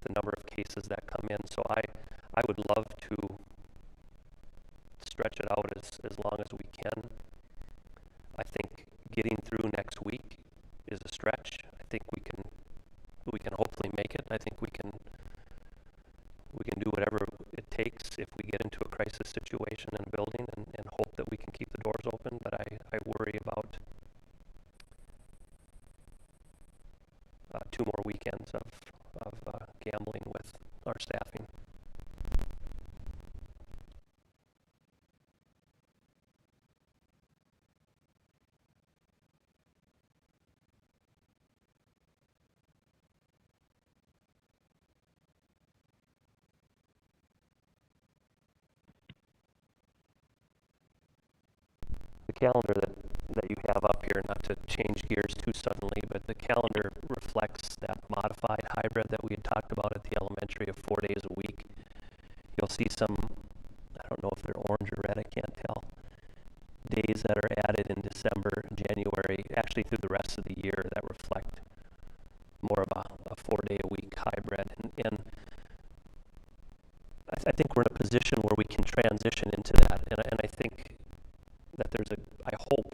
the number of cases that come in. So I would love to stretch it out as long as we can. I think getting through next week is a stretch. I think we can hopefully make it. I think we can do whatever it takes if we get into a crisis situation in a building and hope that we can keep the doors open. But I worry about 2 more weekends of gambling with our staffing. The calendar that you have up here, not to change gears too suddenly, but the calendar reflects that modified hybrid that we had talked about at the elementary of 4 days a week. You'll see some, I don't know if they're orange or red, I can't tell, days that are added in December, January, actually through the rest of the year that reflect more of a 4-day-a-week hybrid. And I think we're in a position where we can transition into that, and I think that I hope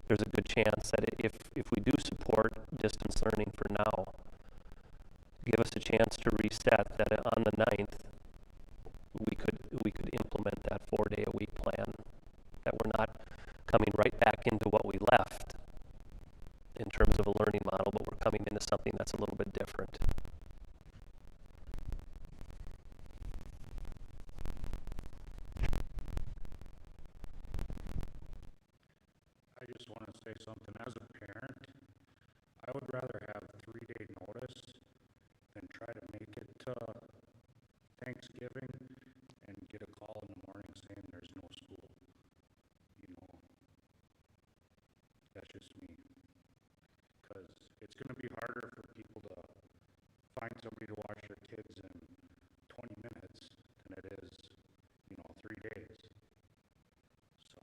there's a good chance that if we do support distance learning for now, give us a chance to reset that on the 9th, we could implement that 4-day-a-week plan, that we're not coming right back into what we left in terms of a learning model, but we're coming into something that's a little bit different. I just want to say something. As a parent, I would rather have 3-day notice than try to make it to Thanksgiving and get a call in the morning saying there's no school. You know, that's just me. Because it's going to be harder for people to find somebody to watch their kids in 20 minutes than it is, 3 days. So.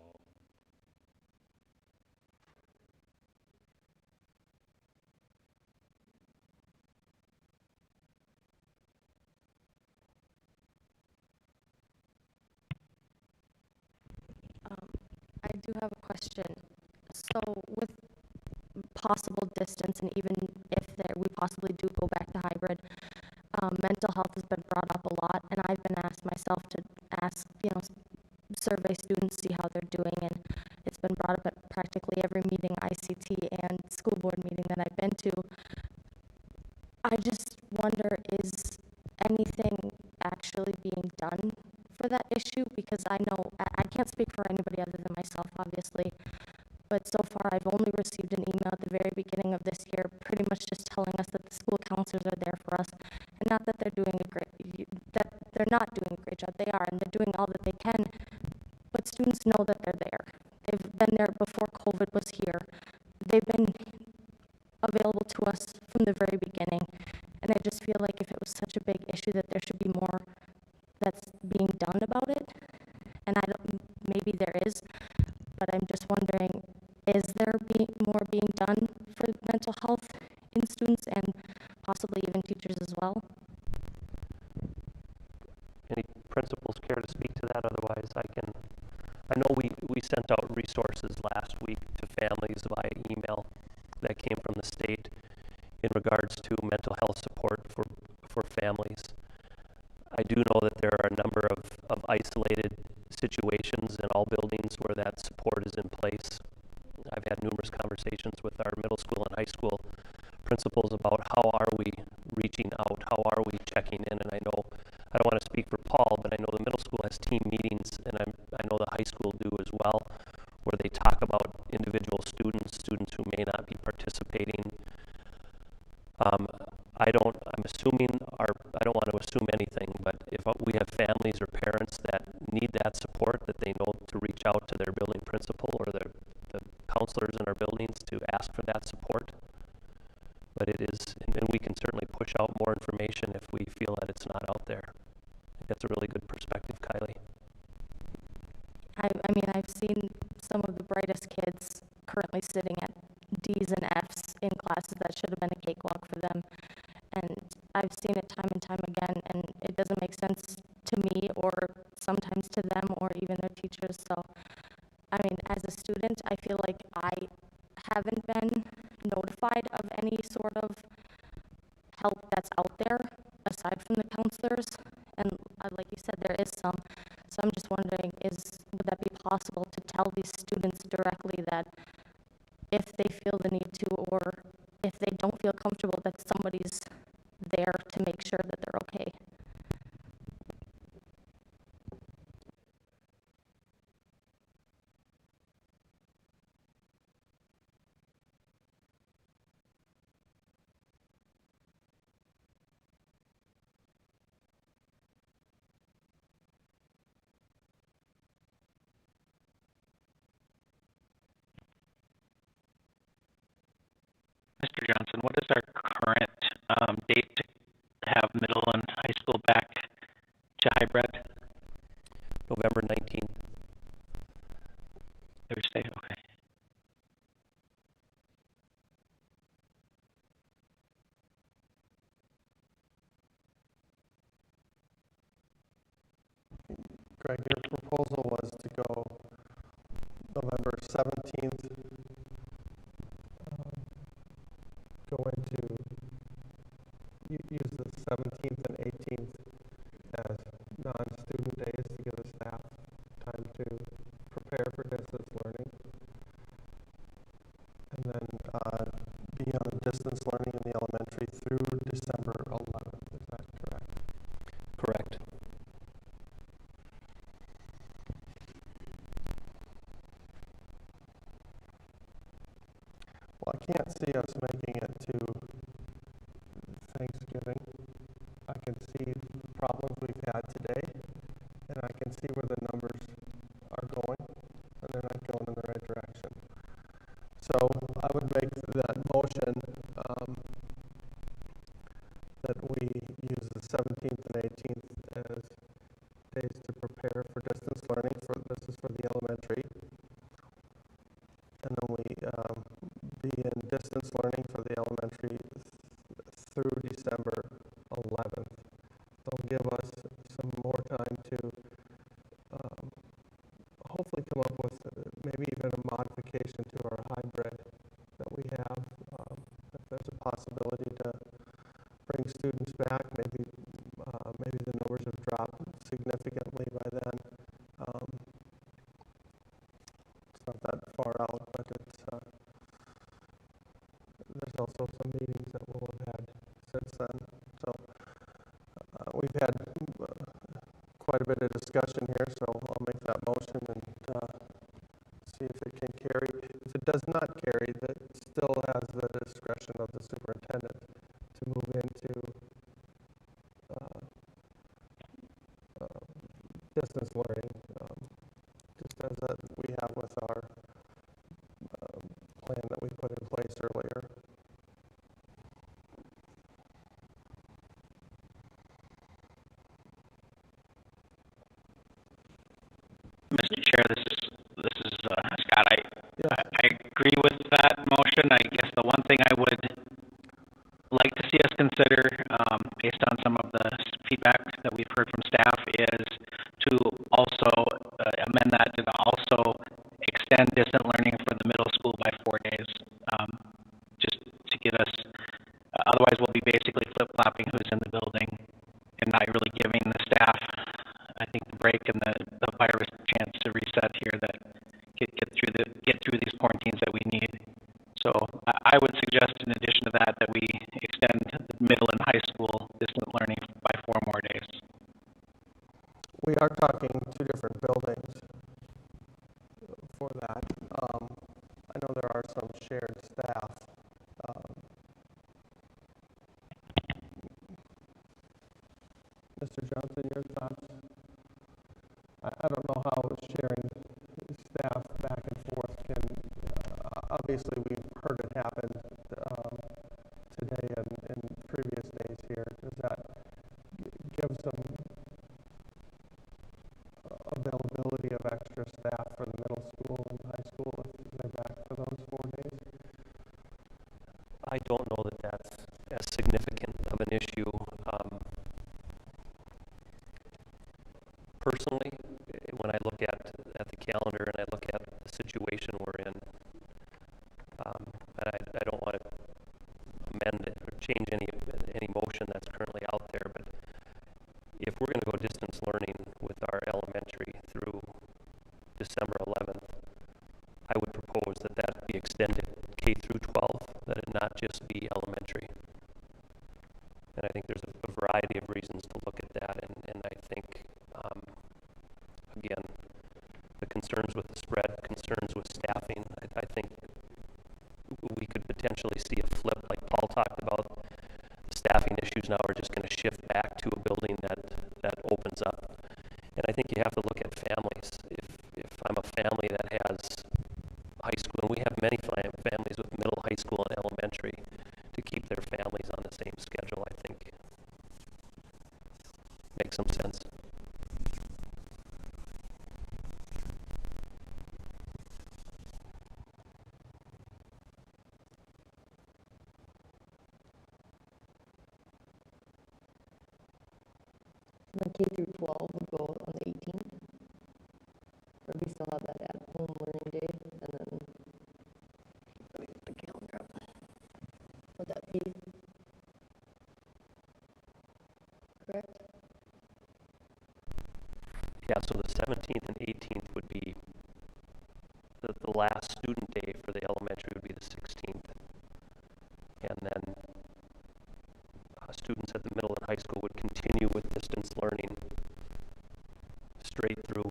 I do have a question. So with possible distance, and even if we possibly do go back to hybrid, mental health has been brought up a lot, and I've been asked myself to survey students, see how they're doing, and it's been brought up at practically every meeting, ICT and school board meeting that I've been to. I just wonder, is anything actually being done for that issue? Because I know, I can't speak for anybody other than myself, obviously, but so far I've only received an email at the very beginning of this year pretty much just telling us that the school counselors are there for us, and not that they're not doing a great job. They are, and they're doing all that they can, but students know that they're there. They've been there before COVID was here. They've been available to us from the very beginning, and I just feel like if it was such a big issue that there should be more that's being done about it, and maybe there is, but I'm just wondering, is there more being done for mental health in students and possibly even teachers as well? Any principals care to speak to that? Otherwise, I know we sent out resources last week to families via email that came from the state in regards to mental health support for families. I do know that there are a number of isolated situations in all buildings where that support is in place. I've had numerous conversations with our middle school and high school principals about how are we reaching out, how are we checking in, and I don't want to speak for Paul, but I know the middle school has team meetings, and I know the high school do as well, where they talk about individual students who may not be participating. I don't want to assume anything, but if we have families or parents that need that support, that they know to reach out to their building principal or the counselors in our buildings to ask for that but it is, and we can certainly push out more information if we feel that it's not out there. I think that's a really good perspective, Kylie. I mean, I've seen some of the brightest kids currently sitting at D's and F's in classes that should have been a cakewalk for them. And I've seen it time and time again, and it doesn't make sense to me or sometimes to them or even their teachers. So, I mean, as a student, I feel like I haven't been notified of any sort of help that's out there aside from the counselors. And like you said, there is some. So I'm just wondering, would that be possible to tell these students directly that if they feel the need to, or if they don't feel comfortable, that somebody's there to make sure that they're okay? Mr. Johnson, what is our current date to have middle and high school back to hybrid? November 19th. Thursday, okay. Greg, your proposal was to go November 17th, go into, use the 17th and 18th as non-student days to give the staff time to prepare for distance learning. And then be on distance learning in the elementary through December 11th. Is that correct? Correct. Well, I can't see us making it to Thanksgiving. I can see the problems we've had today, and I can see where the numbers are going, and they're not going in the right direction. So I would make that motion that we use the 17th and 18th as days to prepare for distance learning. This is for the elementary. And then we be in distance learning for the elementary through December 11th. They'll give us some more time to hopefully come up with maybe even a modification to our hybrid that we have. If there's a possibility to bring students back, maybe the numbers have dropped significantly by then. It's not that far out, but it's there's also some meetings that we'll have had since then. So we've had quite a bit of discussion here, so I'll make that motion and see if it can carry. If it does not carry, that still has the discretion of the superintendent to move into distance learning, just as we have with our plan that we put in place earlier. Mr. Chair, this is Scott. I agree with that motion. I guess the one thing I would like to see us consider, based on some of the feedback that we've heard from staff, is to also amend that to also extend distant learning for the middle school by 4 days, just to give us, otherwise we'll be basically flip-flopping who's in the building and not really giving the staff, I think, the break and the virus chance to reset here, that get through these quarantines that we need. So I would suggest, in addition to that, that we extend the middle and high school distant learning by 4 more days. We are talking 2 different buildings for that. I know there are some shared staff. Mr. Johnson, your thoughts? I don't know how sharing staff back and forth can, obviously we've heard it happen today and previous days here, does that give some availability of extra staff for the middle school and high school if they're back for those 4 days? I don't know that that's as significant of an issue. Personally, when I look at the calendar and I look at the situation we're in, and I don't want to amend it or change any motion that's currently out there, but if we're going to go distance learning with our elementary through December 11th, I would propose that that be extended K through 12, that it not just be elementary. And I think there's a variety of reasons to look at that, and I think, again, the concerns with the spread, concerns with staffing, I think we could potentially see a flip, like Paul talked about. Staffing issues now are just going to shift back to a building that opens up. And I think you have to look at families. If I'm a family that has high school, and we have many families with middle, high school, and elementary, to keep their families on the same schedule, I think makes some sense. And then K through 12 would go on the 18th, or we still have that at-home learning day, and then, let me put the calendar up. Would that be correct? Yeah, so the 17th and 18th would be the last student day for the elementary would be the 16th. And then students at the middle and high school would continue with distance learning straight through,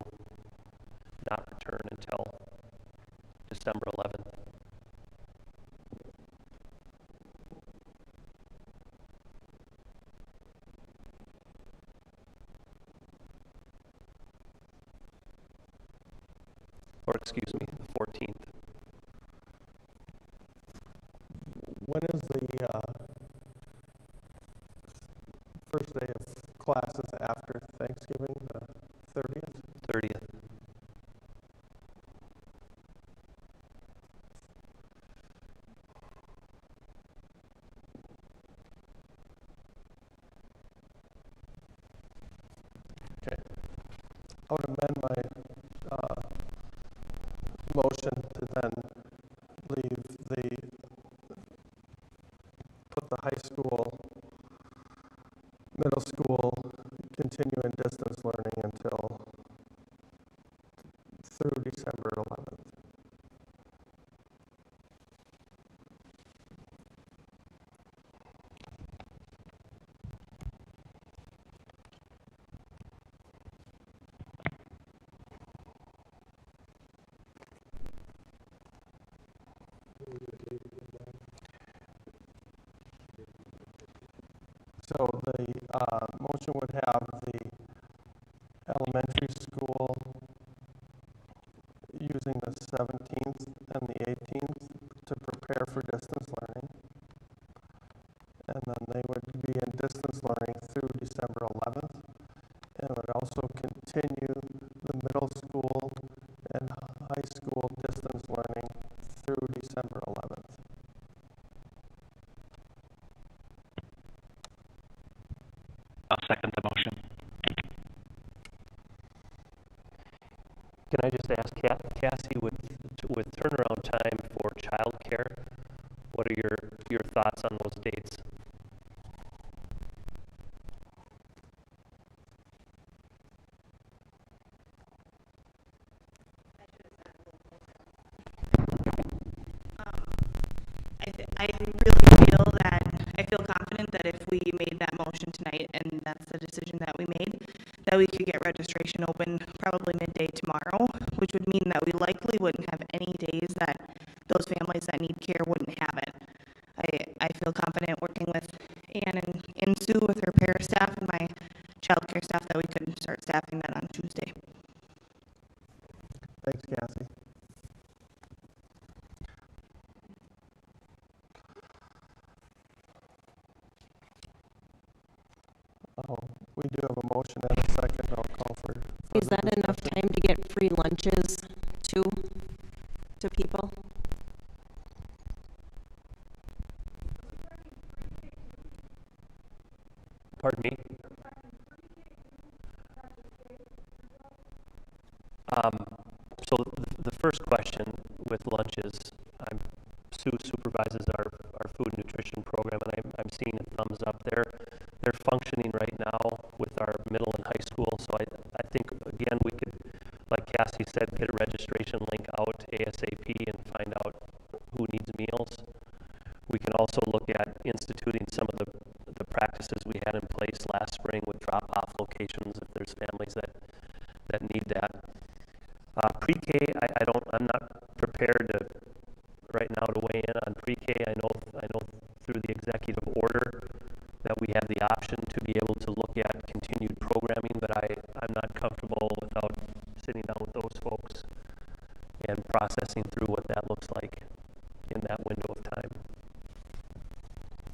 not return until December 11th. Or excuse me, the 14th. When is the first day of classes after Thanksgiving, the 30th? 30th. Okay. I would amend my motion to then leave put the high school, middle school, continue in distance learning until through December 11th. So the motion would have the elementary school using the 17th and the 18th to prepare for distance learning. And then they would be in distance learning through December 11th. And would also continue the middle school and high school distance learning through December 11th. I'll second the motion. Can I just ask Cassie, with turnaround time for childcare, what are your thoughts on those dates? I really feel confident that if we made that motion tonight, and that's the decision that we made, that we could get registration open probably midday tomorrow, which would mean that we likely wouldn't have any days that those families that need care wouldn't have it. I feel confident working with Ann and Sue with her para staff and my child care staff that we could start staffing that on Tuesday. Thanks, Cassie. We do have a motion and a second. I'll call for. Is that enough time to get free lunches to people? Pardon me? So the first question with lunches, Sue supervises our food nutrition program, and I'm seeing a thumbs up there. They're functioning right now with our middle and high school, so I think, again, we could, like Cassie said, get a registration link out ASAP and find out who needs meals. We can also look at instituting some of the practices we had in place last spring with drop-off locations if there's families that need that. Pre-K, I'm not prepared to right now to weigh in on pre-K. I know through the executive order that we have the option to be able to look at continued programming, but I'm not comfortable without sitting down with those folks and processing through what that looks like in that window of time.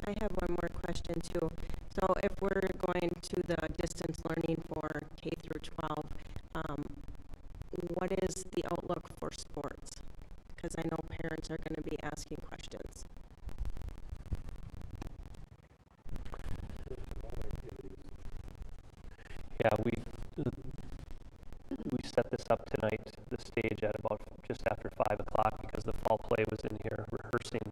I have one more question too. So if we're going to the distance learning for K through 12, what is the outlook for sports? Because I know parents are going to be asking questions. Yeah, we set this up tonight, the stage at about just after 5 o'clock because the fall play was in here rehearsing.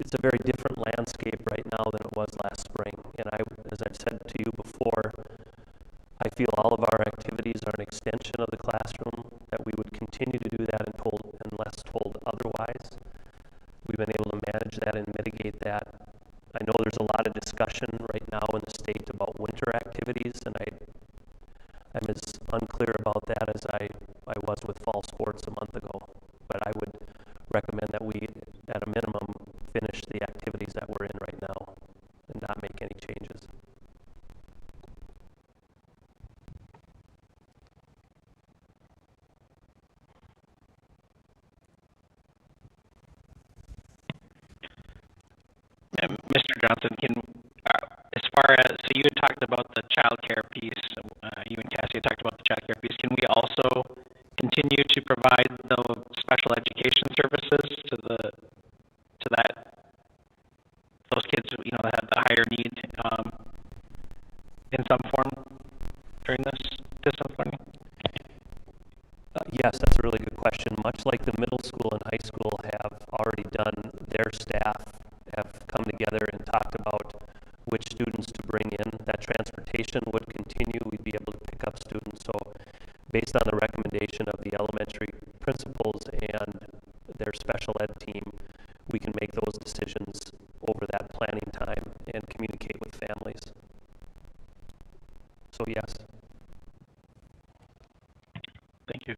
It's a very different landscape right now than it was last spring. And as I've said to you before, I feel all of our activities are an extension of the classroom, that we would continue to do that unless told otherwise. We've been able to manage that and mitigate that. I know there's a lot of discussion right now in the state about winter activities, and I'm as unclear about that as I was with fall sports a month ago. But I would recommend that we, at a minimum, finish the activities that we're in right now and not make any changes. Mr. Johnson, as far as, so you had talked about the child care piece, you and Cassie had talked about the child care piece, can we also continue to provide the special education services to those kids, that have the higher need in some form during this distance learning? Yes, that's a really good question. Much like the middle school and high school have already done, their staff have come together and talked about which students to bring in. That transportation would continue. We'd be able to pick up students. So based on the recommendation of the elementary principals and their special ed team, we can make those decisions over that planning time and communicate with families. So yes. Thank you.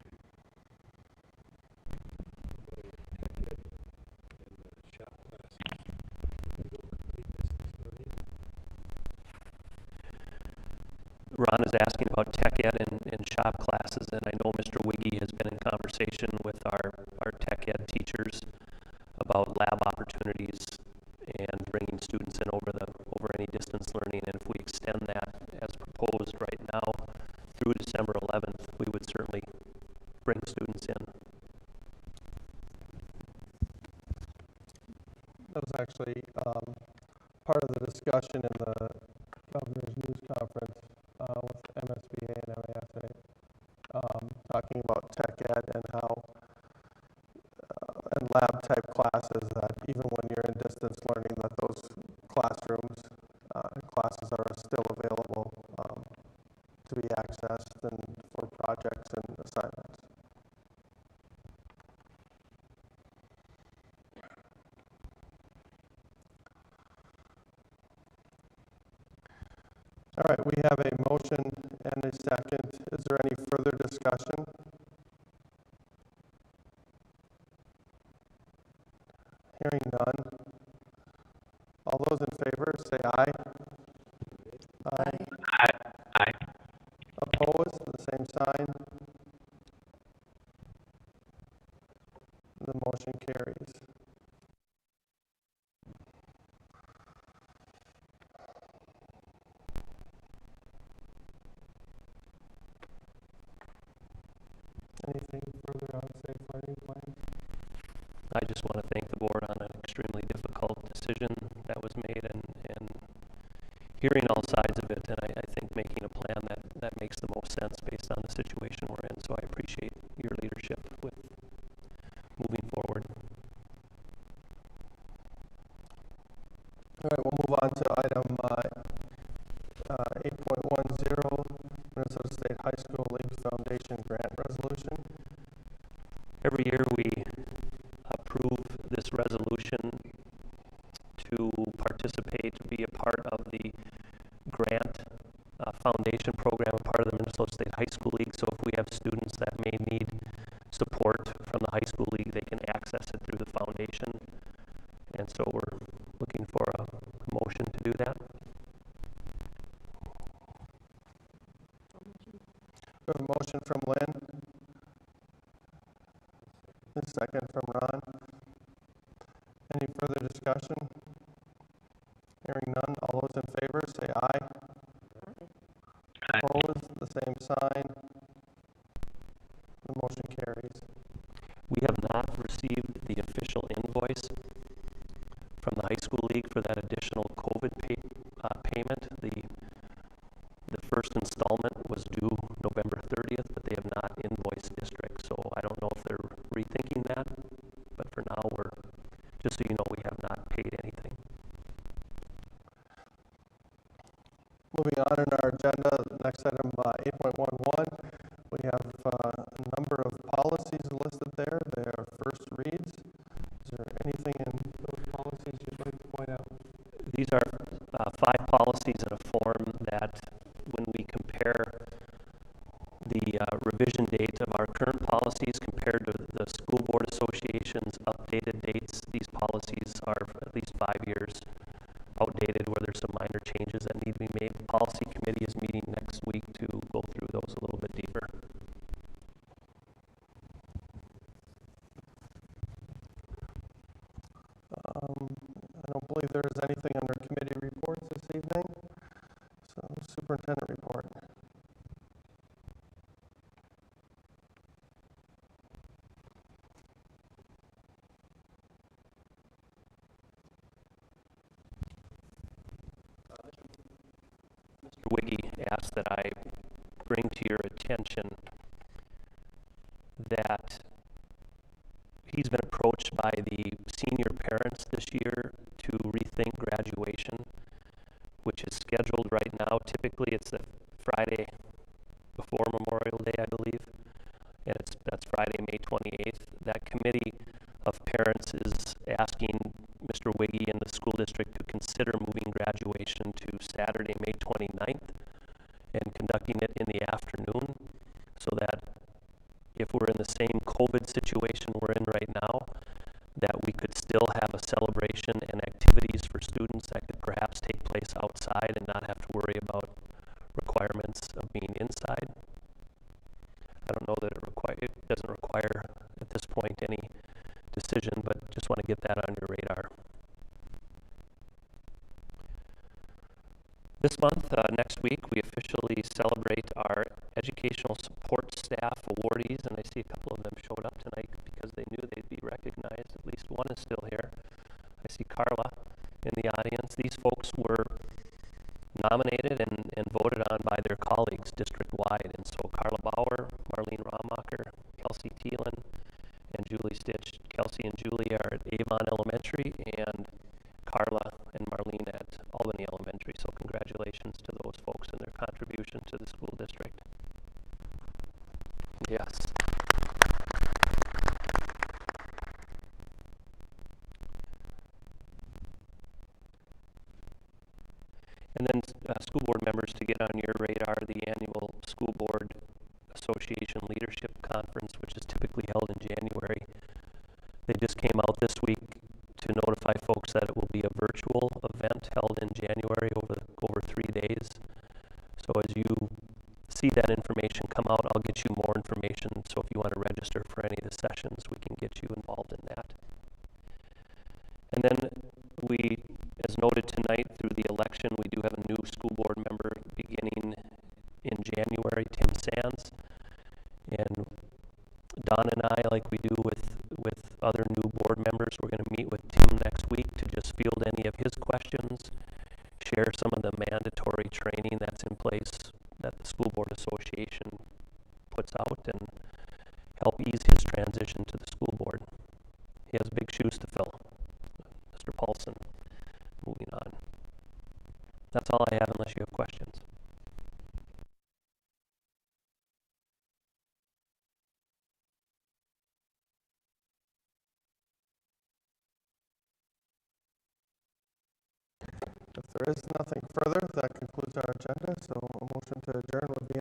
Ron is asking about tech ed and shop classes, and I know Mr. Wiggy has been in conversation with our tech ed teachers about lab opportunities and bringing students in over any distance learning. And if we extend that as proposed right now through December 11th, we would certainly bring students in. That was actually part of the discussion in the governor's news conference with MSBA and MASA, talking about tech ed and how and lab type classes, that even when you're in distance learning, that those classrooms classes are still available to be accessed and for projects and assignments. All right, we have a motion and a second. Is there any further discussion? Hearing none. All those in favor, say aye. Aye. Aye. Aye. Opposed, the same sign. The motion carries. anything further on safe learning plans? I just want to thank the board on an extremely difficult decision that was made and hearing all sides of it, and I think making a plan that makes the most sense based on the situation we're in. So I appreciate your leadership with moving forward. All right, we'll move on to item 8.10, Minnesota State High School League Foundation Grant Resolution. Every year we approve this resolution to participate, to be a part of the grant foundation program, a part of the Minnesota State High School League. So if we have students that may need support from the high school league, they can access it through the foundation. And so we're looking for a motion to do that. We have a motion from Lynn. A second from Ron. Any further discussion? Hearing none, all those in favor say aye. Aye. Opposed, the same sign. The motion carries. We have not received the official invoice from the high school league for that additional COVID payment. The first installment was due November 30th, but they have not invoiced district. So I don't know if they're rethinking that, but for now just so you know, we have not paid anything. Moving on in our agenda, next item 8.11, we have a number of policies listed there. They are first reads. Is there anything in those policies you'd like to point out? These are 5 policies in a form that when we compare the revision date of our current policies compared to the School Board Association's updated dates, these policies are at least 5 years outdated where there's some minor changes that need to be made. The policy committee is meeting next week to go through those a little bit deeper. I don't believe there is anything under committee reports this evening. So, Superintendent report. Mr. Wiggy asked that I bring to your attention that he's been approached by the senior parents this year to rethink graduation, which is scheduled right now. Typically, it's the Friday before Memorial Day, I believe, and that's Friday, May 28th. That committee of parents is asking Mr. Wiggy and the school district to consider moving graduation to Saturday, May 29th, and conducting it in the afternoon, so that if we're in the same COVID situation we're in right now, that we could still have a celebration and activities for students that could perhaps take place outside and not have to worry about requirements of being inside. I don't know that it doesn't require at this point any decision, but just want to get that on your radar. This month, next week, we officially celebrate our educational support staff awardees, and I see a couple of them showed up tonight because they knew they'd be recognized. At least one is still here. I see Carla in the audience. These folks were nominated and voted on by their colleagues district-wide, and so Carla Bauer, Marlene Ramacher, Kelsey Thielen, and Julie Stitch. Kelsey and Julie are at Avon Elementary, and Carla and Marlene at Albany Elementary. So congratulations to those folks and their contribution to the school district. Yes. And then school board members, to get on your radar, the annual School Board Association Leadership Conference, which is typically held in January. They just came out this week to notify folks that it will be a virtual event held in January over 3 days. So as you see that information come out, I'll get you more information. So if you want to register for any of the sessions, we can get you involved in that. And then we, as noted tonight through the election, we do have a new school board member beginning in January, Tim Sands. And questions, share some of the mandatory training that's in place that the School Board Association puts out, and help ease his transition to the school board. He has big shoes to fill. Mr. Paulson, moving on. That's all I have unless you have questions. If there is nothing further, that concludes our agenda, so a motion to adjourn would be